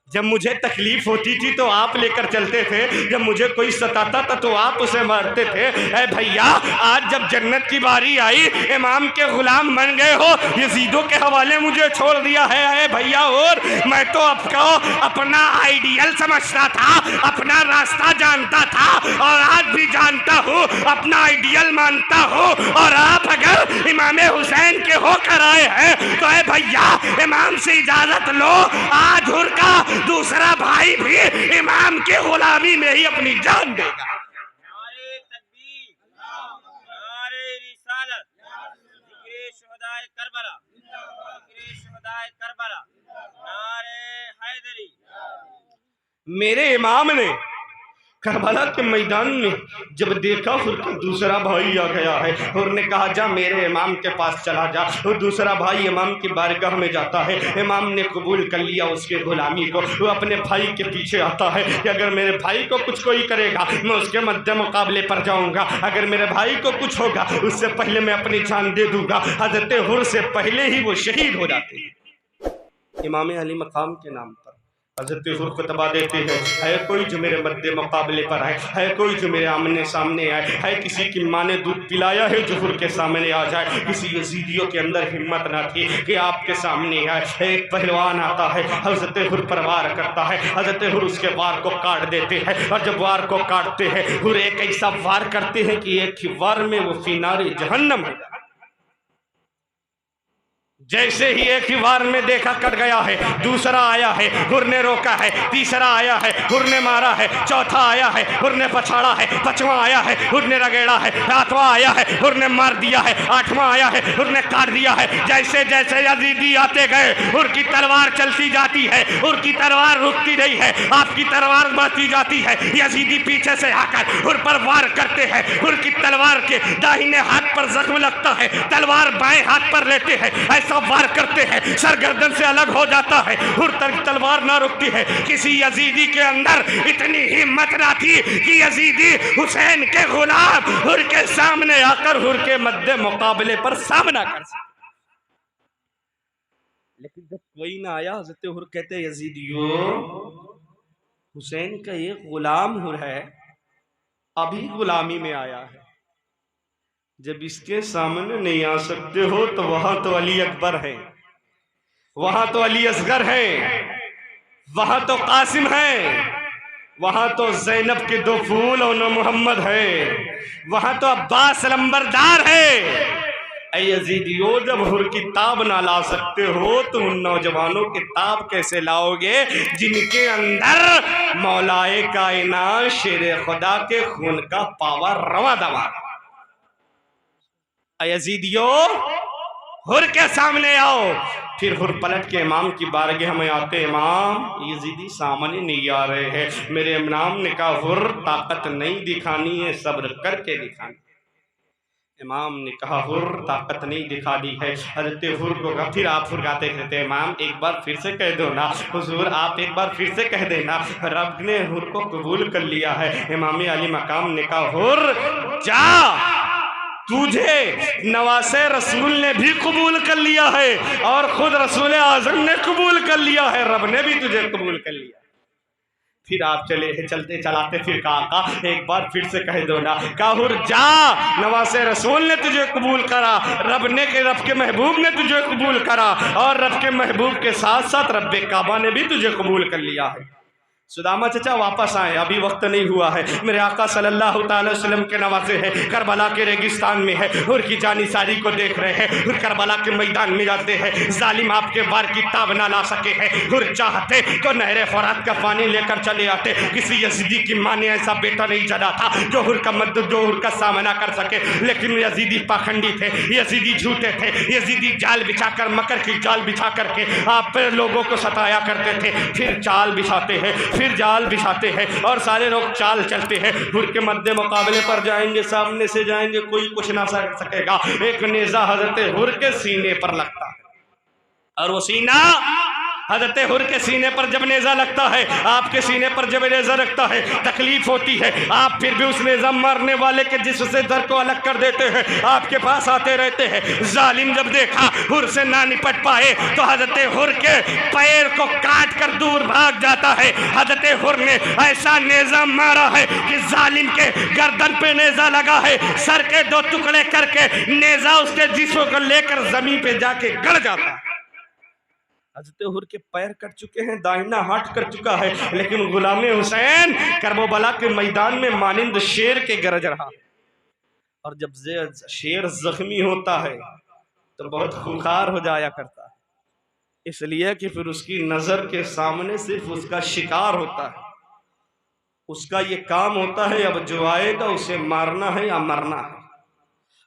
जब मुझे तकलीफ होती थी तो आप लेकर चलते थे, जब मुझे कोई सताता था तो आप उसे मारते थे। ऐ भैया, आज जब जन्नत की बारी आई, इमाम के गुलाम बन गए हो, यजीदों के हवाले मुझे छोड़ दिया है। ऐ भैया, और मैं तो आपको अपना आइडियल समझता था, अपना रास्ता जानता था और आज भी जानता हूँ, अपना आइडियल मानता हूँ। और आप अगर इमाम हुसैन के होकर आए हैं तो ऐ भैया, इमाम से इजाजत लो, आज हुर का दूसरा भाई भी इमाम के गुलामी में ही अपनी जान देगा। नारे तकबीर, नारे रिसालत, जिक्रे शुहदाए करबला, जिक्रे शुहदाए करबला, नारे हैदरी। मेरे इमाम ने करबला के मैदान में जब देखा फिर दूसरा भाई आ गया है और ने कहा, जा मेरे इमाम के पास चला जा। और दूसरा भाई इमाम की बारगाह में जाता है, इमाम ने कबूल कर लिया उसके गुलामी को। वो अपने भाई के पीछे आता है कि अगर मेरे भाई को कुछ कोई करेगा मैं उसके मध्य मुकाबले पर जाऊंगा, अगर मेरे भाई को कुछ होगा उससे पहले मैं अपनी जान दे दूंगा। हजरत हुर से पहले ही वो शहीद हो जाते हैं। इमाम अली मकाम के नाम पर हजरत हुर को तबा देते हैं। है कोई जो मेरे मद्दे मुकाबले पर आए, है कोई जो मेरे आमने सामने आए, है किसी की माँ ने दूध पिलाया है जो हुर के सामने आ जाए। किसी यजीदियों के अंदर हिम्मत ना थी कि आपके सामने आए। एक पहलवान आता है, हजरत हुर पर वार करता है, हजरत हुर उसके वार को काट देते हैं। और जब वार को काटते हैं, हुर एक ऐसा वार करते हैं कि एक ही वार में वो फिनारे जहन्नम है। जैसे ही एक ही वार में देखा कट गया है, दूसरा आया है, हुर ने रोका है, तीसरा आया है, हुर ने मारा है, चौथा आया है, हुर ने पछाड़ा है, पांचवा आया है, हुर ने रगेड़ा है, सातवां आया है, हुर ने मार दिया है, आठवां आया है, हुर ने काट दिया है। जैसे जैसे यजीदी आते गए, हुर की तलवार चलती जाती है, हुर की तलवार रुकती नहीं है, आपकी तलवार बढ़ती जाती है। यजीदी पीछे से आकर हुर पर वार करते हैं, हुर की तलवार के दाहिने हाथ पर जख्म लगता है, तलवार बाएं हाथ पर लेते हैं, ऐसा वार करते हैं, सरगर्दन से अलग हो जाता है। हुर तक तलवार ना रुकती है। किसी यजीदी के अंदर इतनी हिम्मत ना थी कि यजीदी हुसैन के गुलाम हुर के सामने आकर हुर के मध्य मुकाबले पर सामना कर सके। लेकिन जब कोई ना आया, हजरत हुर कहते, यजीदियों, हुसैन का एक गुलाम हुर है, अभी गुलामी में आया है। जब इसके सामने नहीं आ सकते हो तो वहां तो अली अकबर है, वहां तो अली असगर है, वहां तो कासिम है, वहां तो जैनब के दो फूल और मोहम्मद है, वहां तो अब्बास लंबरदार है। यजीदियों, जब हुर की ताब ना ला सकते हो तो उन नौजवानों की ताब कैसे लाओगे जिनके अंदर मौलाए कायनात शेर खुदा के खून का पावर रवा दवा। यजीदियों, हुर के सामने आओ। फिर हुर पलट के इमाम की बारगाह में आते, इमाम यजीदी सामने नहीं आ रहे हैं। मेरे इमाम ने कहा, हुर ताकत नहीं दिखानी है, सब्र करके दिखानी। इमाम ने कहा, हुर ताकत नहीं दिखा दी है। हजरत हुर को कहा, फिर आप फुरगाते कहते, इमाम एक बार फिर से कह दो ना, हुजूर आप एक बार फिर से कह देना। रब ने हुर को कबूल कर लिया है। इमाम अली मकाम ने कहा, हुर जा, तुझे नवासे रसूल ने भी कबूल कर लिया है और खुद रसूल आजम ने कबूल कर लिया है, रब ने भी तुझे कबूल कर लिया। फिर आप चले चलते चलाते फिर कहा, एक बार फिर से कह दो ना, हुर जा, नवासे रसूल ने तुझे कबूल करा, रब के महबूब ने तुझे कबूल करा और रब के महबूब के साथ साथ रब काबा ने भी तुझे कबूल कर लिया है। सुदामा चचा वापस आए, अभी वक्त नहीं हुआ है। मेरे आका सल्लल्लाहु अलैहि वसल्लम के नवासे हैं, करबला के रेगिस्तान में है, हुर की जानिसारी को देख रहे हैं। हुर करबला के मैदान में जाते हैं, जालिम आपके वार की ताब ना ला सके हैं। हुर चाहते तो नहरे फरात का पानी लेकर चले आते। किसी यजीदी की माँ ने ऐसा बेटा नहीं जड़ा था जो हुर का सामना कर सके, लेकिन यजीदी पाखंडी थे, यजीदी झूठे थे, यजीदी जाल बिछाकर, मकर की जाल बिछा करके आप लोगों को सताया करते थे। फिर जाल बिछाते हैं, फिर जाल बिछाते हैं और सारे लोग चाल चलते हैं। हुर के मध्य मुकाबले पर जाएंगे, सामने से जाएंगे, कोई कुछ ना सकेगा। एक नेजा हजरत हुर के सीने पर लगता है और वो सीना हजरत हुर के सीने पर जब नेज़ा लगता है, आपके सीने पर जब नेज़ा लगता है, तकलीफ होती है, आप फिर भी उस नेज़ा मारने वाले के जिस्म से दर को अलग कर देते हैं, आपके पास आते रहते हैं। जालिम जब देखा हुर से ना निपट पाए तो हजरत हुर के पैर को काट कर दूर भाग जाता है। हजरत हुर ने ऐसा नेज़ा मारा है कि जालिम के गर्दन पे नेज़ा लगा है, सर के दो टुकड़े करके नेज़ा उसके जिस्म को लेकर जमीन पे जाके गड़ जाता है। हजरत हुर के पैर कट चुके हैं, दाहिना हाथ कट चुका है, लेकिन गुलाम हुसैन करबला के मैदान में मानिंद शेर के गरज रहा। और जब शेर जख्मी होता है तो बहुत खूंखार हो जाया करता है, इसलिए कि फिर उसकी नजर के सामने सिर्फ उसका शिकार होता है, उसका ये काम होता है अब जो आएगा उसे मारना है या मरना है।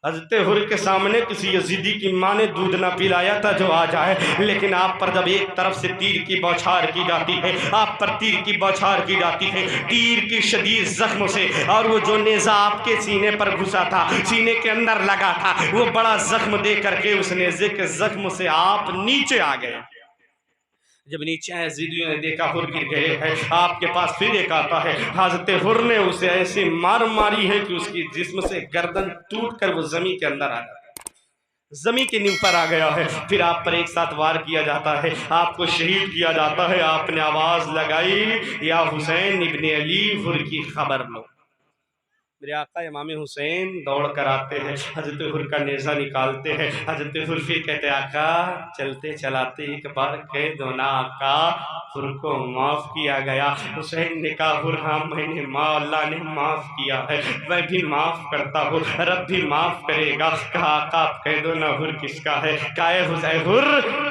हजरत हुर के सामने किसी यजीदी की माँ ने दूध ना पिलाया था जो आ जाए, लेकिन आप पर जब एक तरफ से तीर की बौछार की जाती है, आप पर तीर की बौछार की जाती है, तीर की शदीद जख्म से, और वो जो नेज़ा आपके सीने पर घुसा था, सीने के अंदर लगा था, वो बड़ा जख्म दे करके उस नेज़े के जख्म से आप नीचे आ गए। जब नीचे यजीदियों ने देखा हुर गिर गए हैं, आपके पास फिर एक आता है, हजरत हुर ने उसे ऐसी मार मारी है कि उसकी जिस्म से गर्दन टूट कर वो जमीन के अंदर आ जाता है, जमीन के नींव पर आ गया है। फिर आप पर एक साथ वार किया जाता है, आपको शहीद किया जाता है। आपने आवाज लगाई, या हुसैन इब्ने अली हुर की खबर लो। मेरे आका इमाम हुसैन दौड़ कर आते हैं, हजरत हुर का नेज़ा निकालते हैं। हजरत हुर फिर कहते आका चलते चलाते एक बार कह दो ना आका हुर को माफ़ किया गया। हुसैन ने कहा हुर हाँ मैंने अल्लाह ने माफ़ किया है, मैं भी माफ़ करता हूँ, रब भी माफ़ करेगा। कहा आका आप कह दो ना हुर किसका है। कहा हुसैन हुर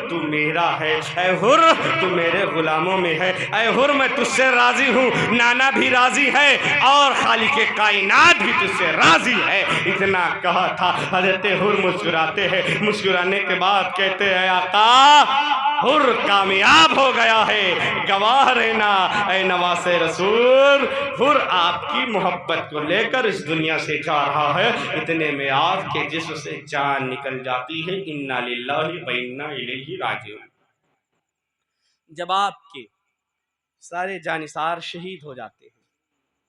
तू मेरा है, ऐ हुर तू मेरे गुलामों में है, ऐ हुर मैं तुझसे राज़ी हूँ, नाना भी राज़ी है और खालिक कायनात भी तुझसे राजी है। इतना कहा था, हजरत हुर मुस्कुराते हैं, मुस्कुराने के बाद कहते हैं आका हुर कामयाब हो गया है, गवाह रहना ऐ नवासे रसूल, हुर आपकी मोहब्बत को लेकर इस दुनिया से जा रहा है। इतने में आपके जिस्म से जान निकल जाती है। इन्ना लिल्लाहि व इन्ना इलैहि राजिऊन। जब आपके सारे जानिसार शहीद हो जाते हैं,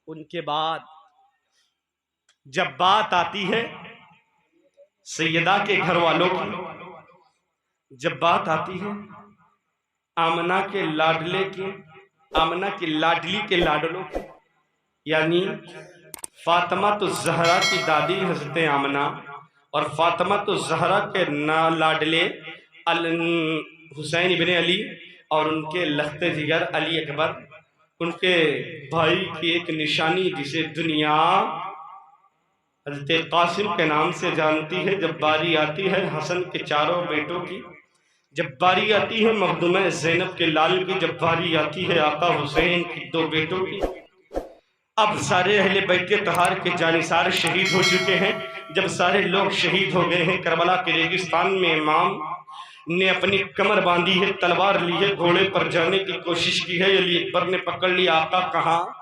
उनके बाद जब बात आती है सैयदा के घर वालों की, जब बात आती है आमना के लाडले के, आमना की लाडली के लाडलों की, यानी फातिमा तो ज़हरा की दादी हज़रत आमना और फातिमा तो ज़हरा के लाडले हुसैन इब्ने अली और उनके लख्ते जिगर अली अकबर, उनके भाई की एक निशानी जिसे दुनिया हज़रत कासिम के नाम से जानती है। जब बारी आती है हसन के चारों बेटों की, जब बारी आती है मखदूम ज़ैनब के लाल की, जब बारी आती है आका हुसैन की दो बेटों की, अब सारे अहले बैत तहार के जानिसार शहीद हो चुके हैं। जब सारे लोग शहीद हो गए हैं, करबला के रेगिस्तान में इमाम ने अपनी कमर बांधी है, तलवार ली है, घोड़े पर जाने की कोशिश की है। अली अकबर ने पकड़ लिया, आका कहाँ?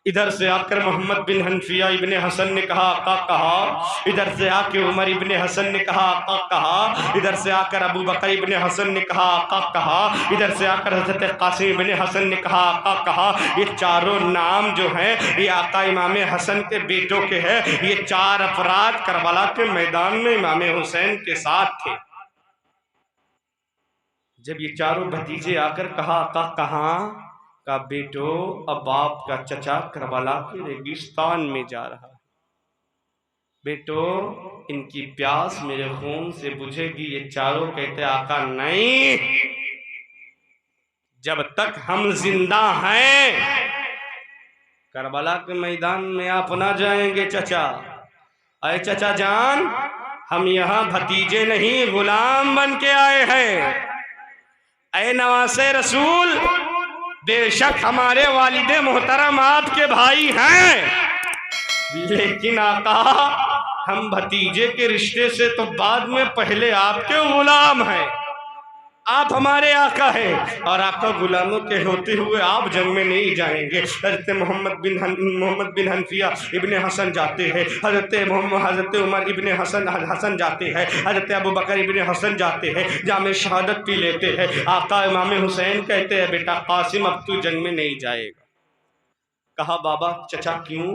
इधर से आकर मोहम्मद बिन हनफिया इब्ने हसन ने कहा आका कहा। इधर से आकर उमर इब्ने हसन ने कहा आका कहा। इधर से आकर अबू बकर इब्ने हसन ने कहा आका कहा। इधर से आकर हज़रत कासिम इब्ने हसन ने कहा आका कहा। ये चारों नाम जो हैं ये आका इमाम हसन के बेटों के हैं। ये चार अफराद करबला के मैदान में इमाम हुसैन के साथ थे। जब ये चारों भतीजे आकर कहा आका कहाँ? का बेटो अब आपका चचा करबला के रेगिस्तान में जा रहा है। बेटो इनकी प्यास मेरे खून से बुझेगी। ये चारों कहते आका नहीं, जब तक हम जिंदा हैं करबला के मैदान में आप ना जाएंगे चचा। अरे चचा जान, हम यहाँ भतीजे नहीं गुलाम बन के आए हैं। ऐ नवासे रसूल, बेशक हमारे वालिदे मोहतरम आपके भाई हैं, लेकिन आका हम भतीजे के रिश्ते से तो बाद में पहले आपके गुलाम हैं। आप हमारे आका हैं और आपका गुलामों के होते हुए आप जंग में नहीं जाएंगे। हज़रत मोहम्मद बिन हनफिया इब्ने हसन जाते हैं, हज़रत उमर इब्ने हसन जाते हैं, हज़रत अबू बकर इब्ने हसन जाते हैं, जामे शहादत पी लेते हैं। आका इमाम हुसैन कहते हैं बेटा कासिम अब तू जंग में नहीं जाएगा। कहा बाबा चचा क्यों?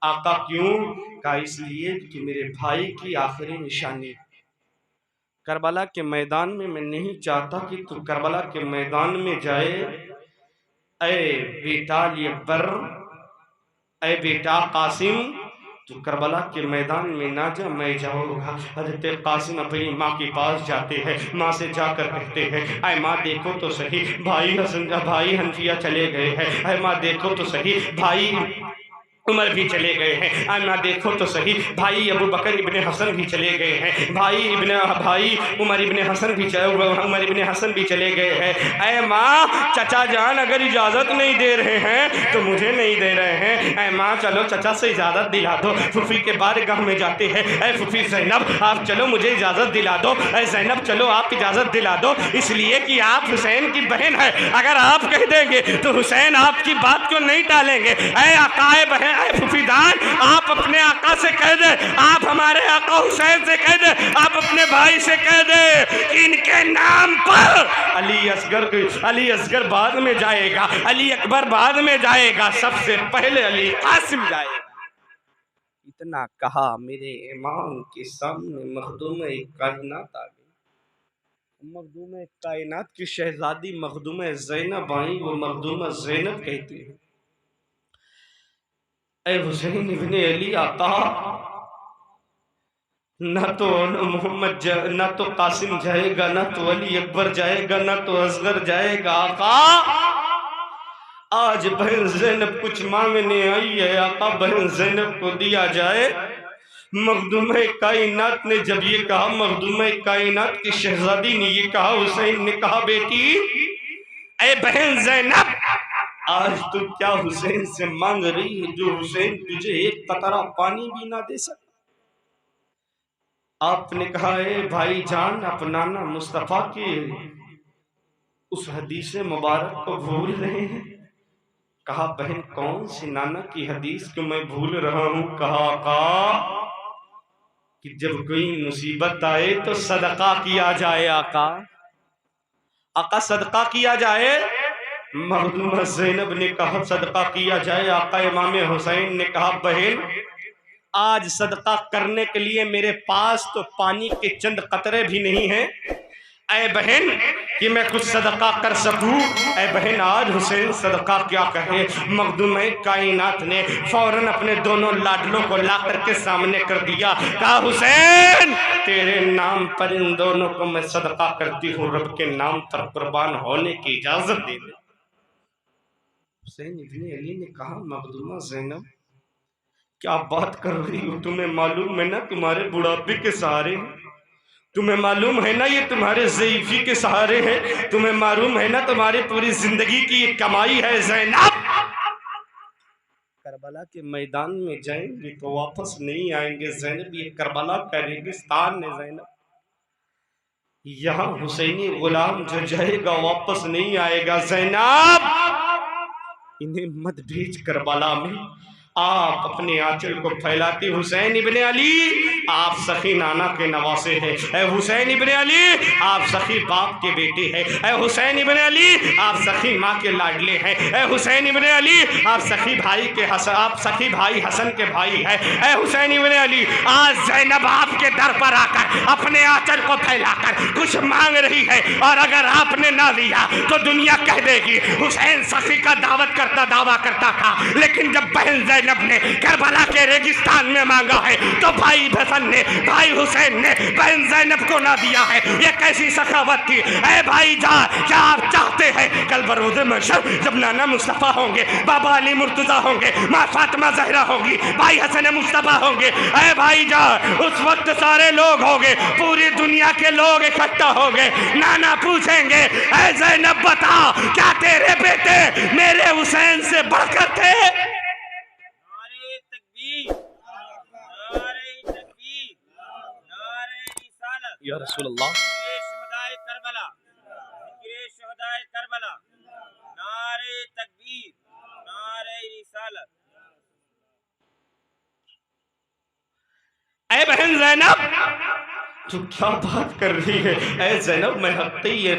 आका क्यों? कहा इसलिए कि मेरे भाई की आखिरी निशानी करबला के मैदान में, मैं नहीं चाहता कि तू करबला के मैदान में जाए। ऐ बेटा अली अकबर, ऐ बेटा कासिम, तू करबला के मैदान में ना जा, मैं जाऊंगा। हज़रत कासिम अपनी माँ के पास जाते हैं, माँ से जाकर कहते हैं ऐ माँ देखो तो सही भाई हनफिया चले गए हैं, ऐ माँ देखो तो सही भाई उमर भी चले गए हैं, ऐ माँ देखो तो सही भाई अबू बकर इब्ने हसन भी चले गए हैं, भाई उमर इब्ने हसन भी चले गए हैं। ऐ माँ चचा जान अगर इजाज़त नहीं दे रहे हैं तो मुझे नहीं दे रहे हैं, ऐ माँ चलो चचा से इजाज़त दिला दो। फूफी के बारगाह में जाते हैं, ऐ फूफी ज़ैनब आप चलो मुझे इजाज़त दिला दो, ऐ ज़ैनब चलो आप इजाज़त दिला दो, इसलिए कि आप हुसैन की बहन है, अगर आप कह देंगे तो हुसैन आपकी बात को नहीं टालेंगे। ऐ आकाए बहन, ऐ फुफीदान आप अपने आका से कह दे, आप हमारे आका हुसैन से कह दे, आप अपने भाई से कह दे कि इनके नाम पर अली असगर बाद में जाएगा, अली अकबर बाद में जाएगा, सबसे पहले अली कासिम जाएगा। इतना कहा मेरे इमाम के सामने मखदूम कायनात आ गई। मखदूम कायनात की शहजादी मखदूम ज़ैनब आई, वो मखदूम ज़ैनब कहती है ऐ हुसैन इब्ने अली आका, ना तो मोहम्मद ना तो कासिम जाएगा, ना तो अली अकबर जाएगा, ना तो असगर जाएगा। आका आज बहन ज़ैनब कुछ मांगने आई है, आका बहन ज़ैनब को दिया जाए। मखदूम कायनात ने जब ये कहा, मखदूम कायनात की शहजादी ने ये कहा, हुसैन ने कहा बेटी ऐ बहन ज़ैनब आज तू क्या हुसैन से मांग रही है जो हुसैन तुझे एक कतरा पानी भी ना दे सका? आपने कहा है भाई जान आप नाना मुस्तफा के उस हदीस मुबारक को भूल रहे हैं। कहा बहन कौन सी नाना की हदीस को मैं भूल रहा हूं? कहा आका कि जब कोई मुसीबत आए तो सदका किया जाए। आका सदका किया जाए। मखदूम ज़ैनब ने कहा सदका किया जाए। आका इमाम हुसैन ने कहा बहन आज सदका करने के लिए मेरे पास तो पानी के चंद कतरे भी नहीं हैं, ऐ बहन कि मैं कुछ सदका कर सकूं। ऐ बहन आज हुसैन सदका क्या कहे। मखदूम कायनात ने फौरन अपने दोनों लाडलों को ला करके सामने कर दिया। कहा हुसैन तेरे नाम पर इन दोनों को मैं सदका करती हूँ, रब के नाम पर कुर्बान होने की इजाजत दे दे। हुसैन इब्ने अली ने कहा मखदूमा ज़ैनब क्या बात कर रही हो? तुम्हें मालूम है ना तुम्हारे बुढ़ापे के सहारे हैं, तुम्हें मालूम है ना ये तुम्हारे ज़ईफ़ी के सहारे हैं, तुम्हें मालूम है ना तुम्हारी पूरी जिंदगी की ये कमाई है। ज़ैनब करबला के मैदान में जाएंगे तो वापस नहीं आएंगे। ज़ैनब ये करबला का रेगिस्तान है। ज़ैनब यहाँ हुसैनी गुलाम जो जाएगा वापस नहीं आएगा। ज़ैनब इन्हें मत भेज करबला में। आप अपने आंचल को फैलाते हुसैन इब्ने अली आप सखी नाना के नवासे हैं। ऐ हुसैन इब्ने अली आप सखी बाप के बेटे हैं। ऐ हुसैन इब्ने अली आप सखी माँ के लाडले हैं। ऐ हुसैन इब्ने अली आप सखी भाई हसन के भाई हैं। ऐ हुसैन इब्ने अली आज ज़ैनब आपके दर पर आकर अपने आंचल को फैलाकर कुछ मांग रही है और अगर आपने ना लिया तो दुनिया कह देगी हुसैन सखी का दावा करता था, लेकिन जब बहन ज़ैनब ने करबला के रेगिस्तान में मांगा है तो भाई हुसैन ने बहन ज़ैनब को ना दिया है। ये कैसी सखावत थी। ऐ भाई क्या आप चाहते हैं कल बरोज़े महशर जब नाना मुस्तफ़ा होंगे, बाबा अली मुर्तज़ा होंगे, माँ फातिमा ज़हरा होंगी, भाई हसन मुस्तफ़ा होंगे, ऐ भाई उस वक्त सारे लोग होंगे, पूरी दुनिया के लोग इकट्ठा होंगे। नाना पूछेंगे ऐ ज़ैनब बता क्या तेरे बेटे मेरे हुसैन से बढ़कर थे? या रसूल अल्लाह। शुहदाए करबला बहन ज़ैनब, तू क्या बात कर रही है? ऐ ज़ैनब, मैं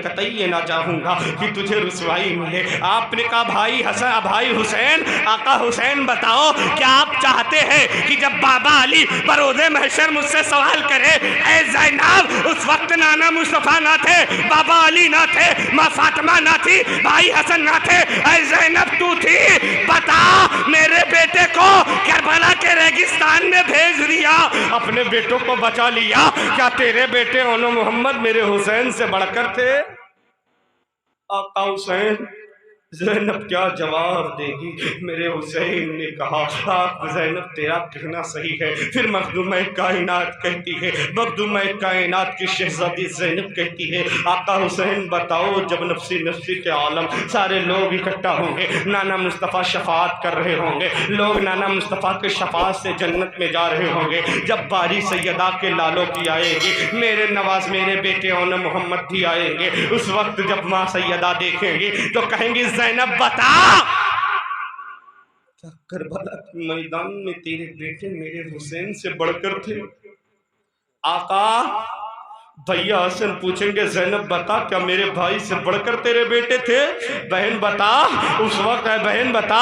कतई ना चाहूँगा कि तुझे रुसवाई मिले। आपने कहा भाई हसन, भाई हुसैन, आका हुसैन बताओ क्या आप चाहते हैं कि जब बाबा अली बरोज़े महशर मुझसे सवाल करे, ऐ ज़ैनब, उस वक्त नाना मुस्तफ़ा ना थे, बाबा अली ना थे, माँ फातिमा ना थी, भाई हसन ना थे, ऐ ज़ैनब तू थी, बता मेरे बेटे को करबला के रेगिस्तान में भेज दिया, अपने बेटों को बचा लिया, क्या तेरे बेटे ओनो मोहम्मद मेरे हुसैन से बढ़कर थे? आका हुसैन, ज़ैनब क्या जवाब देगी? मेरे हुसैन ने कहा, आप ज़ैनब तेरा कहना सही है। फिर मखदूम कायनात कहती है, मखदूम कायनात की शहज़ादी ज़ैनब कहती है, आका हुसैन बताओ, जब नफ्सी नफ्सी के आलम सारे लोग इकट्ठा होंगे, नाना मुस्तफ़ा शफात कर रहे होंगे, लोग नाना मुस्तफ़ा के शफात से जन्नत में जा रहे होंगे, जब बारी सैयदा के लालों की आएगी, मेरे नवाज मेरे बेटे ओन मोहम्मद भी आएंगे, उस वक्त जब माँ सैयदा देखेंगी तो कहेंगी, ज़ैनब बता क्या करबला के मैदान में तेरे बेटे मेरे हुसैन से बढ़कर थे? आका, भैया हसन पूछेंगे, ज़ैनब बता क्या मेरे भाई से बढ़कर तेरे बेटे थे? बहन बता, उस वक्त है बहन बता,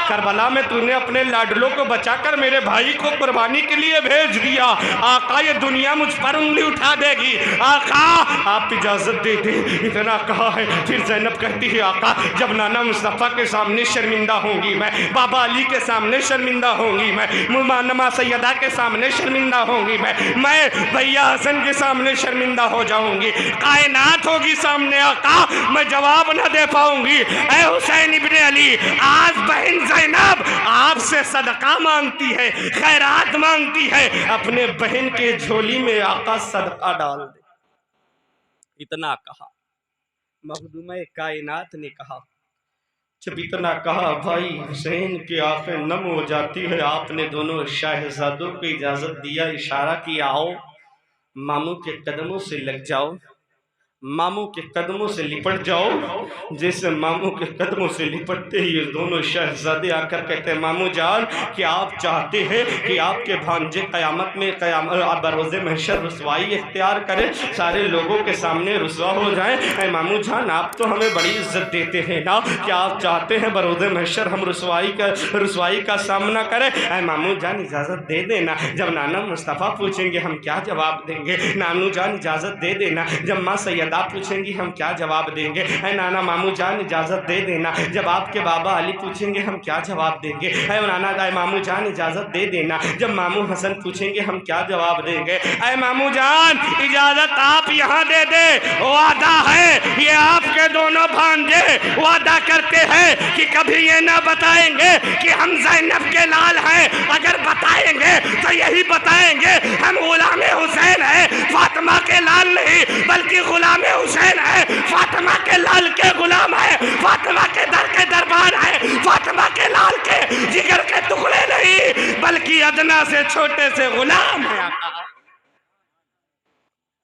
करबला में तूने अपने लाडलों को बचाकर मेरे भाई को कुर्बानी के लिए भेज दिया। आका, ये दुनिया मुझ पर उंगली उठा देगी। आका, आप इजाजत दे दे, इतना कहा है। फिर ज़ैनब कहती है, आका, जब नाना मुस्तफ़ा के सामने शर्मिंदा होंगी मैं, बाबा अली के सामने शर्मिंदा होंगी मैं, मानमा सैयदा के सामने शर्मिंदा होंगी मैं भैया हसन के सामने शर्मिंदा हो जाऊंगी, कायनात होगी सामने, आका मैं जवाब न दे पाऊंगी। ऐ हुसैन इब्ने अली, आज बहन ज़ैनब आपसे सदका मांगती है, खैरात मांगती है, अपने बहन के झोली में आका सदका डाल दे। इतना कहा, मखदूम कायनात ने कहा, जब इतना कहा भाई हुसैन की आंखें नम हो जाती है। आपने दोनों शाहजादों को इजाजत दिया, इशारा किया, आओ मामू के कदमों से लग जाओ, मामू के कदमों से लिपट जाओ। जैसे मामू के कदमों से लिपटते ही ये दोनों शहजादे आकर कहते हैं, मामू जान, कि आप चाहते हैं कि आपके भांजे क़यामत में बरोज़े महशर रुसवाई इख्तियार करें, सारे लोगों के सामने रुसवा हो जाएं? ऐ मामू जान, आप तो हमें बड़ी इज्जत देते हैं ना, कि आप चाहते हैं बरोज़े महशर हम रुसवाई का सामना करें? ऐ मामू जान इजाज़त दे देना, जब नाना मुस्तफ़ा पूछेंगे हम क्या जवाब देंगे? नानू जान इजाज़त दे देना, जब माँ सैयदा पूछेंगी हम क्या जवाब देंगे? है नाना मामू जान इजाजत दे देना, जब आपके बाबा अली पूछेंगे हम क्या जवाब देंगे? है नाना मामू जान इजाजत दे देना, जब मामू हसन पूछेंगे हम क्या जवाब देंगे? ऐ मामू जान इजाजत आप यहाँ दे दे, वादा है ये आपके दोनों भांजे वादा करते हैं कि कभी ये ना बताएंगे कि हम ज़ैनब के लाल हैं, अगर बताएंगे तो यही बताएंगे हम गुलाम हुसैन है, फातिमा के लाल नहीं बल्कि गुलाम हुसैन है, फातिमा के लाल के गुलाम है, फातिमा के दर के दरबार है, फातिमा के लाल के जिगर के टुकड़े नहीं बल्कि अदना से छोटे से गुलाम है।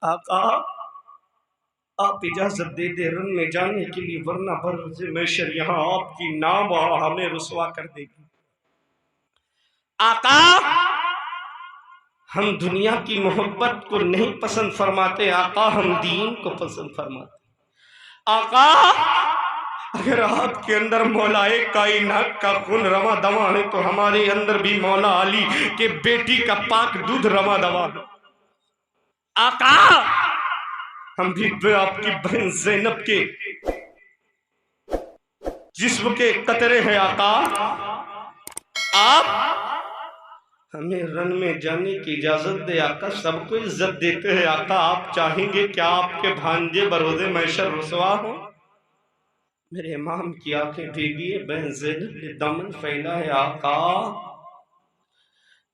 आका आप इजाजत दे दे रन में जाने के लिए, वरना बरोज़े महशर यहाँ आपकी नाम हमें रुसवा कर देगी। आका, हम दुनिया की मोहब्बत को नहीं पसंद फरमाते आका, हम दीन को पसंद फरमाते। आका, अगर आपके अंदर मौलाए कायनात का खून रवा दवा है तो हमारे अंदर भी मौला अली के बेटी का पाक दूध रवा दवा है। आका, हम भी आपकी बहन ज़ैनब के जिस्म के कतरे हैं। आका, आप हमें रन में जाने की इजाजत दे। आका, सबको इज्जत देते हैं। आका, आप चाहेंगे क्या आपके भांजे बरोज़े महशर रुसवा हो? मेरे इमाम की आंखें भीगी है, बहन ज़ैनब ने दामन फैला है। आका,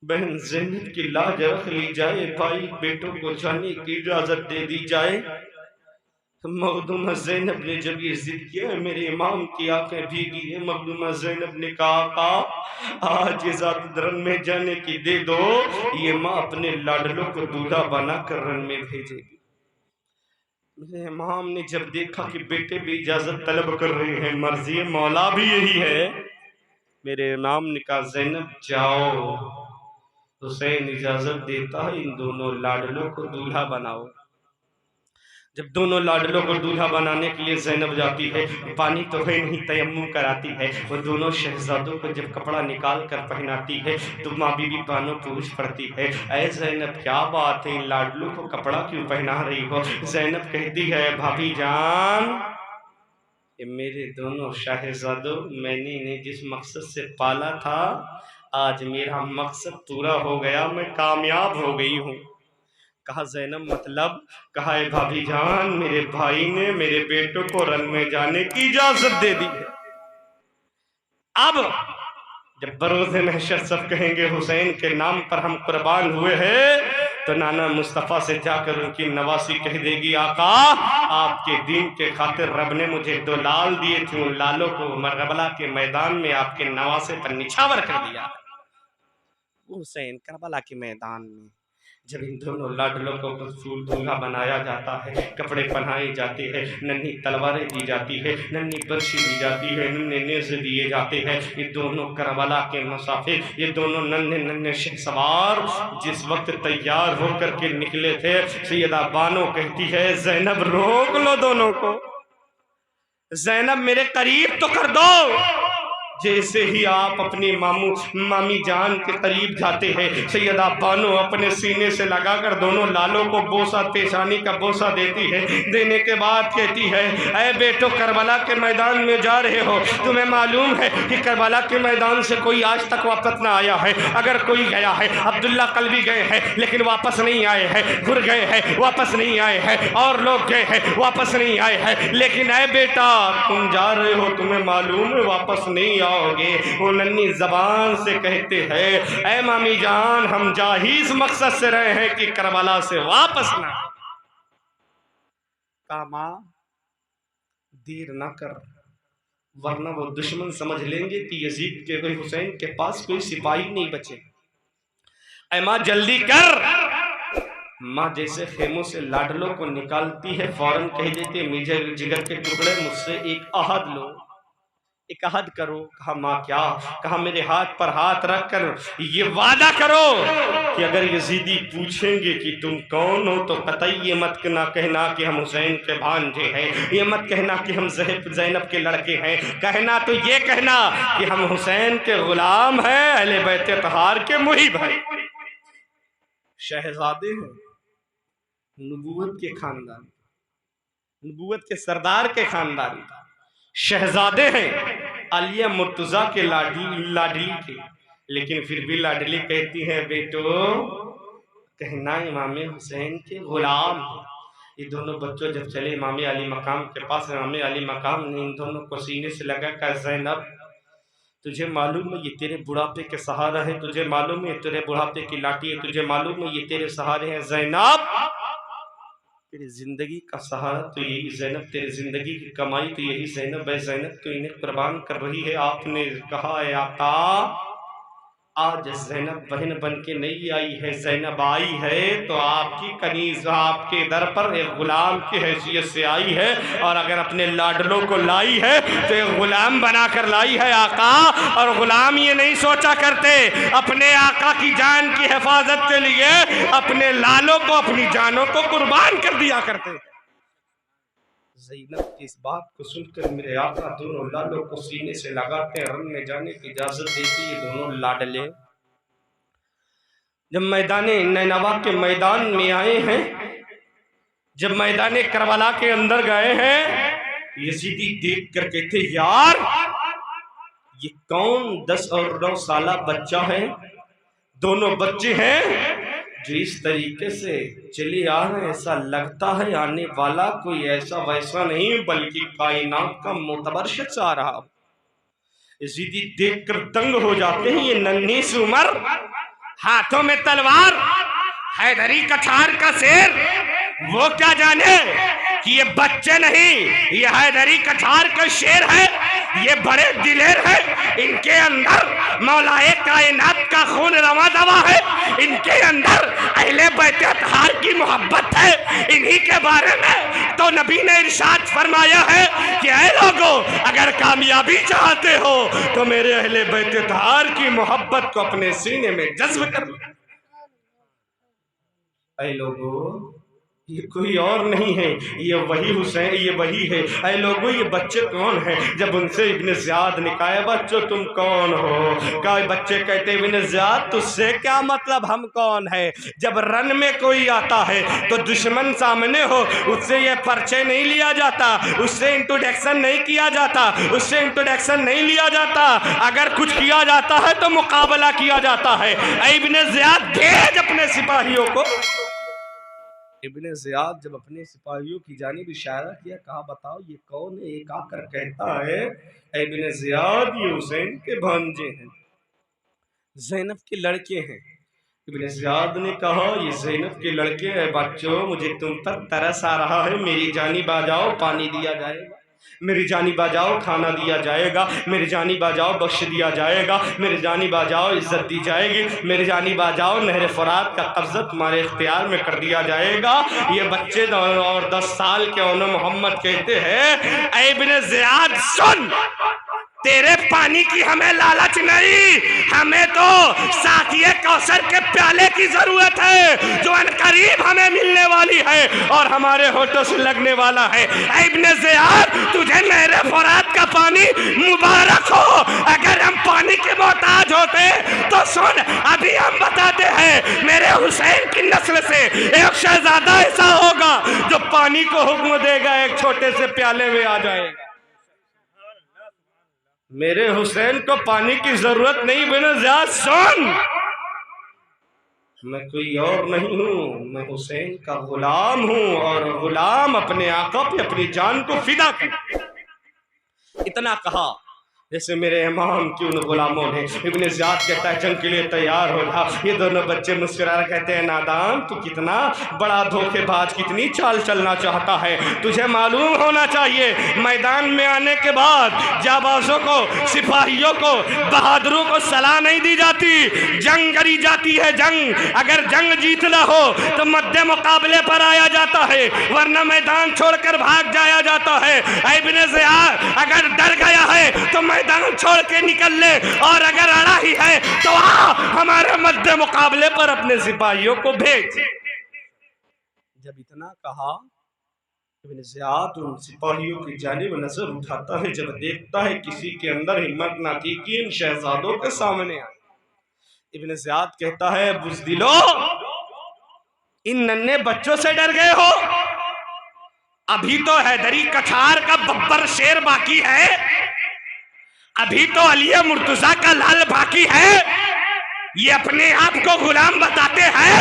बहन ज़ैनब की लाज रख ली जाए, भाई बेटों को जाने की इजाजत दे दी जाए। मखदूमा ज़ैनब ने जब ये जिद किया, मेरे इमाम की आंखें भीगी है। मखदूमा ज़ैनब ने कहा, आज इजाजत रन में जाने की दे दो, ये माँ अपने लाडलों को दूल्हा बना कर रन में भेजेगी। मेरे इमाम ने जब देखा कि बेटे भी इजाजत तलब कर रहे हैं, मर्जी मौला भी यही है, मेरे इमाम ने कहा, ज़ैनब जाओ, हुसैन इजाजत देता है, इन दोनों लाडलों को दूल्हा बनाओ। जब दोनों लाडलों को दूल्हा बनाने के लिए ज़ैनब जाती है, पानी तो है नहीं, तयम्मुम कराती है। वो दोनों शहजादों को जब कपड़ा निकाल कर पहनाती है तो माँ बीबी बानो पूछ पड़ती है, ऐ ज़ैनब क्या बात है, इन लाडलों को कपड़ा क्यों पहना रही हो? ज़ैनब कहती है, भाभी जान, ये मेरे दोनों शहजादों, मैंने इन्हें जिस मकसद से पाला था, आज मेरा मकसद पूरा हो गया, मैं कामयाब हो गई हूँ। कहा ज़ैनब मतलब? कहा है भाभी जान, मेरे भाई ने मेरे बेटों को रन में जाने की इजाजत दे दी है। अब जब बरोज़े महशर सब कहेंगे हुसैन के नाम पर हम कुर्बान हुए हैं, तो नाना मुस्तफ़ा से जाकर उनकी नवासी कह देगी, आका आपके दीन के खातिर रब ने मुझे 2 लाल दिए थे, उन लालों को करबला के मैदान में आपके नवासे पर निछावर कर दिया। हुसैन करबला के मैदान में जब इन दोनों लाडलों को फूल दूल्हा बनाया जाता है, कपड़े पहनाए जाते हैं, नन्ही तलवारें दी जाती है, नन्ही बर्छी दी जाती है, नन्हे नेज़े दिए जाते हैं, ये दोनों करबला के मुसाफिर, ये दोनों नन्हे नन्हे शहसवार जिस वक्त तैयार होकर के निकले थे, सैयदा बानो कहती है, ज़ैनब रोक लो दोनों को, ज़ैनब मेरे करीब तो कर दो। जैसे ही आप अपनी मामी जान के करीब जाते हैं, सैयदा बानो अपने सीने से लगाकर दोनों लालों को बोसा, पेशानी का बोसा देती है। देने के बाद कहती है, ऐ बेटो करबला के मैदान में जा रहे हो, तुम्हें मालूम है कि करबला के मैदान से कोई आज तक वापस ना आया है। अगर कोई गया है, अब्दुल्ला कल भी गए हैं लेकिन वापस नहीं आए हैं, घुर गए हैं वापस नहीं आए हैं, और लोग गए हैं वापस नहीं आए हैं, लेकिन ऐ बेटा तुम जा रहे हो, तुम्हें मालूम है वापस नहीं आओगे। वो नन्ही जबान से कहते हैं, ऐ मामी जान, हम जा ही इस मकसद से रहे हैं कि करबला से वापस ना। कामा देर ना कर, वरना वो दुश्मन समझ लेंगे कि यजीद के कोई हुसैन के पास कोई सिपाही नहीं बचे। ऐ माँ जल्दी कर। माँ जैसे खेमों से लाडलों को निकालती है, फौरन कह देते, मेरे जिगर के टुकड़े, मुझसे एक अहद लो, एक अहद करो। कहा माँ क्या? कहा मेरे हाथ पर हाथ रख कर ये वादा करो कि अगर यजीदी पूछेंगे कि तुम कौन हो, तो कतई ये मत ना कहना कि हम हुसैन के भांजे हैं, ये मत कहना कि हम ज़ैनब के लड़के हैं, कहना तो ये कहना कि हम हुसैन के गुलाम हैं, अहले बैत तहार के मुहिब हैं, शहजादे हैं, नबूवत के खानदान, नबूवत के सरदार के खानदान, शहजादे हैं, आलिया मुर्तज़ा के लाडली के। लेकिन फिर भी लाडली कहती है, बेटो कहना इमाम हुसैन के गुलाम। ये दोनों बच्चों जब चले इमाम अली मकाम के पास, इमाम अली मकाम ने इन दोनों को सीने से लगा कर, ज़ैनब तुझे मालूम है ये तेरे बुढ़ापे के सहारा है, तुझे मालूम है तेरे बुढ़ापे की लाठी है, तुझे मालूम है ये तेरे सहारे हैं। ज़ैनब तेरी जिंदगी का सहारा तो यही ज़ैनब, तेरी जिंदगी की कमाई तो यही ज़ैनब है, ज़ैनब तो इन्हें कुर्बान कर रही है। आपने कहा है आका, आज ज़ैनब बहन बन के नहीं आई है, ज़ैनब आई है तो आपकी कनीज़ आपके दर पर एक गुलाम की हैसियत से आई है, और अगर अपने लाडलों को लाई है तो एक गुलाम बनाकर लाई है आका। और गुलाम ये नहीं सोचा करते अपने आका की जान की हिफाजत के लिए अपने लालों को, अपनी जानों को कुर्बान कर दिया करते। ज़ैनब की इस बात को सुनकर मेरे आका दोनों लालों को सीने से लगाते हैं, रन में जाने की इजाजत देती है। दोनों लाडले जब मैदाने नैनवा के मैदान में आए हैं, जब मैदाने करबला के अंदर गए हैं, यजीदी देख कर कहते, यार ये कौन 10 और 9 साला बच्चा है? दोनों बच्चे हैं जो इस तरीके से चले आ रहे हैं, ऐसा लगता है आने वाला कोई ऐसा वैसा नहीं बल्कि कायनात का मोतबर शख्स आ रहा। यजीदी देखकर दंग हो जाते हैं। ये नन्ही सी उम्र, हाथों में तलवार, हैदरी कछार का शेर, वो क्या जाने कि ये बच्चे नहीं, ये हैदरी कछार का शेर है, ये बड़े दिलेर है, इनके अंदर मौलाए कायनात का खून रवा दवा है, इनके अंदर अहले बैत अतहार की मोहब्बत है। इन्हीं के बारे में तो नबी ने इरशाद फरमाया है कि ऐ लोगों, अगर कामयाबी चाहते हो तो मेरे अहले बैत अतहार की मोहब्बत को अपने सीने में जज्ब कर लो। ऐ लोगों, ये कोई और नहीं है, ये वही हुसैन, ये वही है। ऐ लोगों, ये बच्चे कौन हैं? जब उनसे इब्न ज़ियाद ने कहा, बच्चों तुम कौन हो? कहा, बच्चे कहते, इब्न ज़ियाद तुझसे क्या मतलब, हम कौन है? जब रन में कोई आता है तो दुश्मन सामने हो, उससे ये परिचय नहीं लिया जाता, उससे इंट्रोडक्शन नहीं किया जाता, उससे इंट्रोडक्शन नहीं लिया जाता। अगर कुछ किया जाता है तो मुकाबला किया जाता है। ऐ इब्न ज़ियाद, भेज अपने सिपाहियों को। इब्ने ज़ियाद जब अपने सिपाहियों की जानिब इशारा किया, कहा बताओ ये कौन है? एक आकर कहता है, इब्ने ज़ियाद ये हुसैन के भांजे हैं, ज़ैनब के लड़के हैं। इब्ने ज़ियाद ने कहा, ये ज़ैनब के लड़के हैं। बच्चों, मुझे तुम पर तरस आ रहा है, मेरी जानिब आ जाओ, पानी दिया जाएगा, मेरी जानिब आ जाओ, खाना दिया जाएगा, मेरी जानिब आ जाओ, बख्श दिया जाएगा, मेरी जानिब आ जाओ, इज्जत दी जाएगी, मेरी जानिब आ जाओ, नहर फुरात का कब्ज़ा तुम्हारे इख्तियार में कर दिया जाएगा। ये बच्चे और 10 साल के ओनो मोहम्मद कहते हैं, ऐ इब्ने ज़ियाद सुन, तेरे पानी की हमें लालच नहीं, हमें तो साकिए कौसर के प्याले की जरूरत है जो अनकरीब हमें मिलने वाली है और हमारे होठों से लगने वाला है। इब्ने ज़ियाद, तुझे नहर फुरात का पानी मुबारक हो। अगर हम पानी के मोहताज होते तो सुन, अभी हम बताते हैं, मेरे हुसैन की नस्ल से एक शहजादा ऐसा होगा जो पानी को हुक्म देगा, एक छोटे से प्याले में आ जाएगा। मेरे हुसैन को पानी की जरूरत नहीं। इब्ने ज़ियाद सुन, मैं कोई और नहीं हूँ, मैं हुसैन का गुलाम हूँ और गुलाम अपने आका पे अपनी जान को फिदा कर। इतना कहा जैसे मेरे इमाम की उन गुलामों ने। इब्ने ज़ियाद कहता है, जंग के लिए तैयार हो जा। ये दोनों बच्चे मुस्कुरा कहते हैं, नादान तू कितना बड़ा धोखेबाज, कितनी चाल चलना चाहता है। तुझे मालूम होना चाहिए, मैदान में आने के बाद जाबाजों को, सिपाहियों को, बहादुरों को सलाह नहीं दी जाती, जंग करी जाती है। जंग अगर जंग जीतना हो तो मध्य मुकाबले पर आया जाता है, वरना मैदान छोड़कर भाग जाया जाता है। इब्ने ज़ियाद अगर डर गया है तो मैदान छोड़ के निकल ले, और अगर अड़ा ही है तो आ हमारे मध्य मुकाबले पर अपने सिपाहियों को भेज। जब इतना कहा, इब्ने ज़ियाद उन सिपाहियों की जानिब नजर उठाता है। जब देखता है किसी के अंदर हिम्मत ना थी कि इन शहजादों के सामने आए, इब्ने ज़ियाद कहता है, बुज़दिलो, इन नन्हे बच्चों से डर गए हो? अभी तो हैदरी कछार का बब्बर शेर बाकी है, अभी तो अली मुर्तजा का लाल बाकी है। ये अपने आप को गुलाम बताते हैं,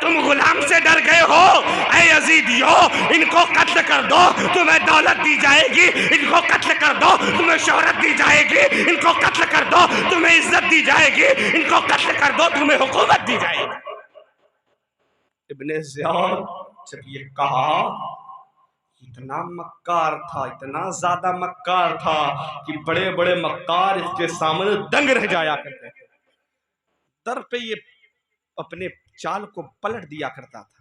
तुम गुलाम से डर गए हो। ऐ यजीदियो, इनको कत्ल कर दो, तुम्हें दौलत दी जाएगी। इनको कत्ल कर दो, तुम्हें शोहरत दी जाएगी। इनको कत्ल कर दो, तुम्हें इज्जत दी जाएगी। इनको कत्ल कर दो, तुम्हें हुकूमत दी जाएगी। इब्ने ज़ियाद जब ये कहा, इतना मक्कार था, इतना ज्यादा मक्कार था कि बड़े बड़े मक्कार इसके सामने दंग रह जाया करते थे। दर पे ये अपने चाल को पलट दिया करता था,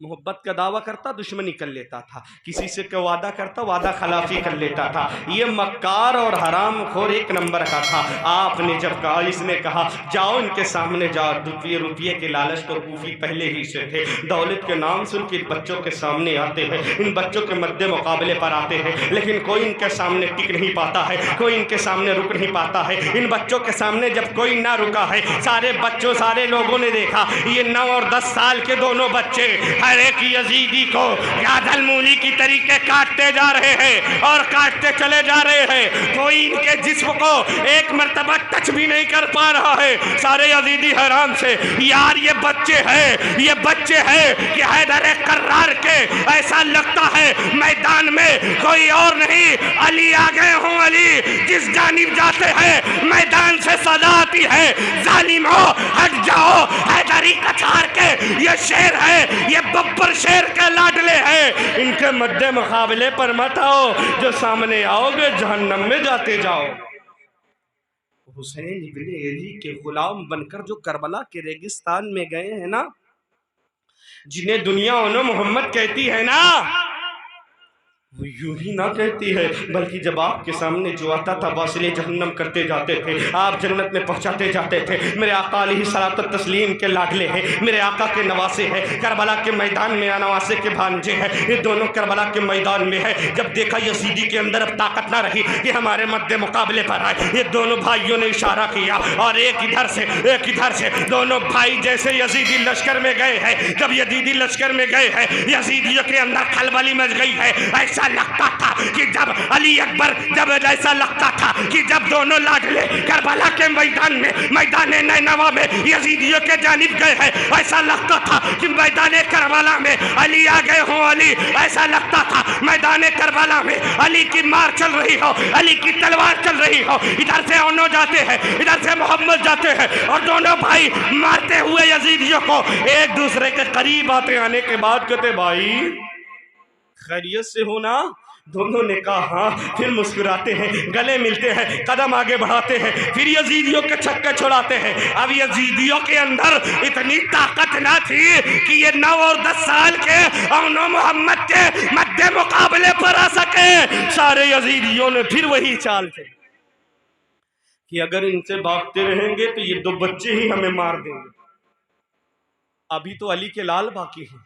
मोहब्बत का दावा करता, दुश्मनी कर लेता था, किसी से का वादा करता, वादा खिलाफी कर लेता था। ये मक्कार और हराम खोर एक नंबर का था। आपने जब कहा, इसने कहा जाओ इनके सामने जाओ, रुपये के लालच तो कूफी पहले ही से थे, दौलत के नाम सुन के बच्चों के सामने आते हैं, इन बच्चों के मध्य मुकाबले पर आते हैं, लेकिन कोई इनके सामने टिक नहीं पाता है, कोई इनके सामने रुक नहीं पाता है। इन बच्चों के सामने जब कोई ना रुका है, सारे बच्चों, सारे लोगों ने देखा ये 9 और 10 साल के दोनों बच्चे हर एक यजीदी को गादल मूली की तरीके काटते जा रहे हैं और काटते चले जा रहे हैं। कोई इनके जिस्म को एक मर्तबा टच भी नहीं कर पा रहा है। सारे यजीदी हैरान से, यार ये बच्चे हैं, ये बच्चे हैं कि हैदर कर्रार के ऐसा लगता है मैदान में कोई और नहीं, अली आ गए हों। अली जिस जानिब जाते हैं मैदान से सदा आती है, जालिमो हट जाओ, हैदरी कछार के ये शेर है, ये बब्बर शेर के लाडले हैं, इनके मध्य मुकाबले पर मत आओ, जो सामने आओगे जहन्नम में जाते जाओ। हुसैन इब्ने अली के गुलाम बनकर जो करबला के रेगिस्तान में गए हैं ना, जिन्हें दुनिया उन्हें मोहम्मद कहती है ना, वो यूं ही ना कहती है, बल्कि जब आपके सामने जो आता था वासिले जहन्नम करते जाते थे, आप जन्नत में पहुंचाते जाते थे। मेरे आका अलैहिस्सलातु तस्लीम के लाडले हैं, मेरे आका के नवासे हैं, करबला के मैदान में नवासे के भांजे हैं, ये दोनों करबला के मैदान में है। जब देखा यजीदी के अंदर अब ताकत ना रही कि हमारे मध्य मुकाबले पर आए, ये दोनों भाइयों ने इशारा किया और एक इधर से दोनों भाई जैसे यजीदी लश्कर में गए हैं। जब यजीदी लश्कर में गए हैं, यजीदियों के अंदर खलबली मच गई है। ऐसा लगता था कि जब अली अकबर, जब ऐसा लगता था कि जब दोनों लाडले करबला के मैदान में, मैदान नैनवा में यजीदियों के जानिब गए हैं, ऐसा लगता था कि मैदान करबला में अली आ गए हों। अली, ऐसा लगता था मैदान करबला में अली की मार चल रही हो, अली की तलवार चल रही हो। इधर से ओनो जाते हैं, इधर से मोहम्मद जाते हैं और दोनों भाई मारते हुए यजीदियों को एक दूसरे के करीब आते आने के बाद कहते, भाई खैरियत से हो ना? दोनों ने कहा हाँ। फिर मुस्कुराते हैं, गले मिलते हैं, कदम आगे बढ़ाते हैं, फिर यजीदियों के छक्के छुड़ाते हैं। अब यजीदियों के अंदर इतनी ताकत ना थी कि ये 9 और 10 साल के औनो मोहम्मद के मध्य मुकाबले पर आ सके। सारे यजीदियों ने फिर वही चाल थे कि अगर इनसे भागते रहेंगे तो ये 2 बच्चे ही हमें मार देंगे। अभी तो अली के लाल बाकी हैं।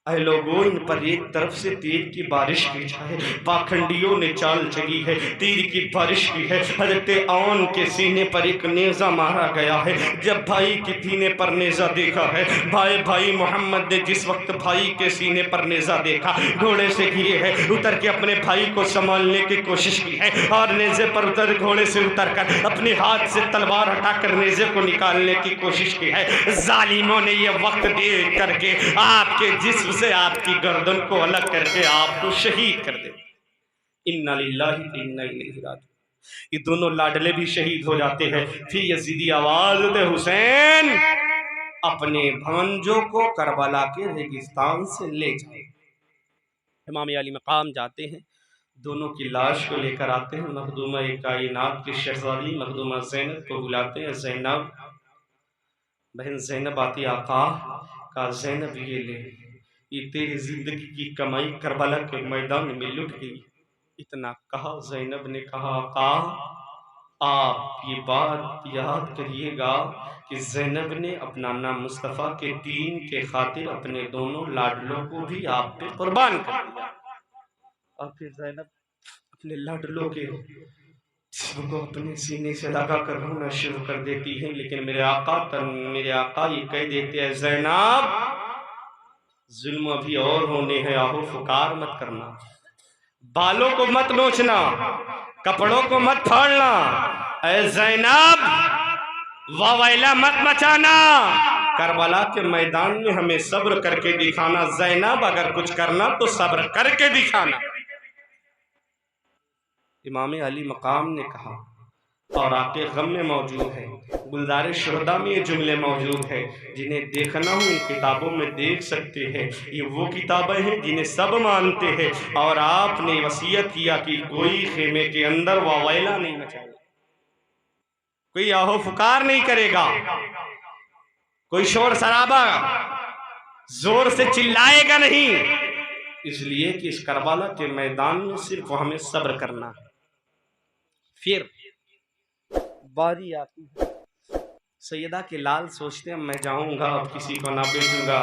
अरे लोगों, इन पर एक तरफ से तीर की बारिश की जाए, पाखंडियों ने चाल चली है, तीर की बारिश की है। हजरत औन के सीने पर एक नेजा मारा गया है। जब भाई के सीने पर नेजा देखा है, भाई मोहम्मद ने जिस वक्त भाई के सीने पर नेजा देखा, घोड़े से गिरे है, उतर के अपने भाई को संभालने की कोशिश की है और नेजे पर उतर, घोड़े से उतर कर अपने हाथ से तलवार हटाकर नेजे को निकालने की कोशिश की है। जालिमों ने यह वक्त देख करके आपके जिस्म से आपकी गर्दन को अलग करके आपको शहीद कर दे। इन्ना लिल्लाहि व इन्ना इलैहि राजिऊन। ये दोनों लाडले भी शहीद हो जाते हैं। फिर यजीदी आवाज दे, हुसैन अपने भांजों को करबला के रेगिस्तान से ले जाए। इमाम अली मकाम जाते हैं, दोनों की लाश को लेकर आते हैं। मखदूमा कायनात की शहजादी मखदूमा ज़ैनब को बुलाते हैं। ज़ैनब, बहन ज़ैनब आती, आका का ज़ैनब ये ले, ये तेरी जिंदगी की कमाई करबला के मैदान में लुट गई। इतना कहा, ज़ैनब ने कहा, आका आप ये बात याद करिएगा कि ज़ैनब ने अपना नाम मुस्तफ़ा के दीन के खातिर अपने दोनों लाडलों को भी आप पे कुर्बान कर दिया। और फिर ज़ैनब अपने लाडलों के को अपने सीने से लगा कर रोना शुरू कर देती है। लेकिन मेरे आका ये कह देते हैं, ज़ैनब जुल्म अभी और होने हैं, आहो फुकार मत करना, बालों को मत नोचना, कपड़ों को मत फाड़ना, ऐ ज़ैनब वावैला मत मचाना, करबला के मैदान में हमें सब्र करके दिखाना। ज़ैनब अगर कुछ करना तो सब्र करके दिखाना। इमाम अली मकाम ने कहा, और आके गम में मौजूद है, गुलजार शुहदा में ये जुमले मौजूद है, जिन्हें देखना हो इन किताबों में देख सकते हैं। ये वो किताबें हैं जिन्हें सब मानते हैं। और आपने वसीयत किया कि कोई खेमे के अंदर वावैला नहीं मचाएगा, कोई आहो फुकार नहीं करेगा, कोई शोर शराबा जोर से चिल्लाएगा नहीं, इसलिए कि इस करबला के मैदान में सिर्फ हमें सब्र करना है। फिर बारी आती है, सैयदा के लाल सोचते हैं मैं जाऊंगा, अब किसी को ना भेजूंगा।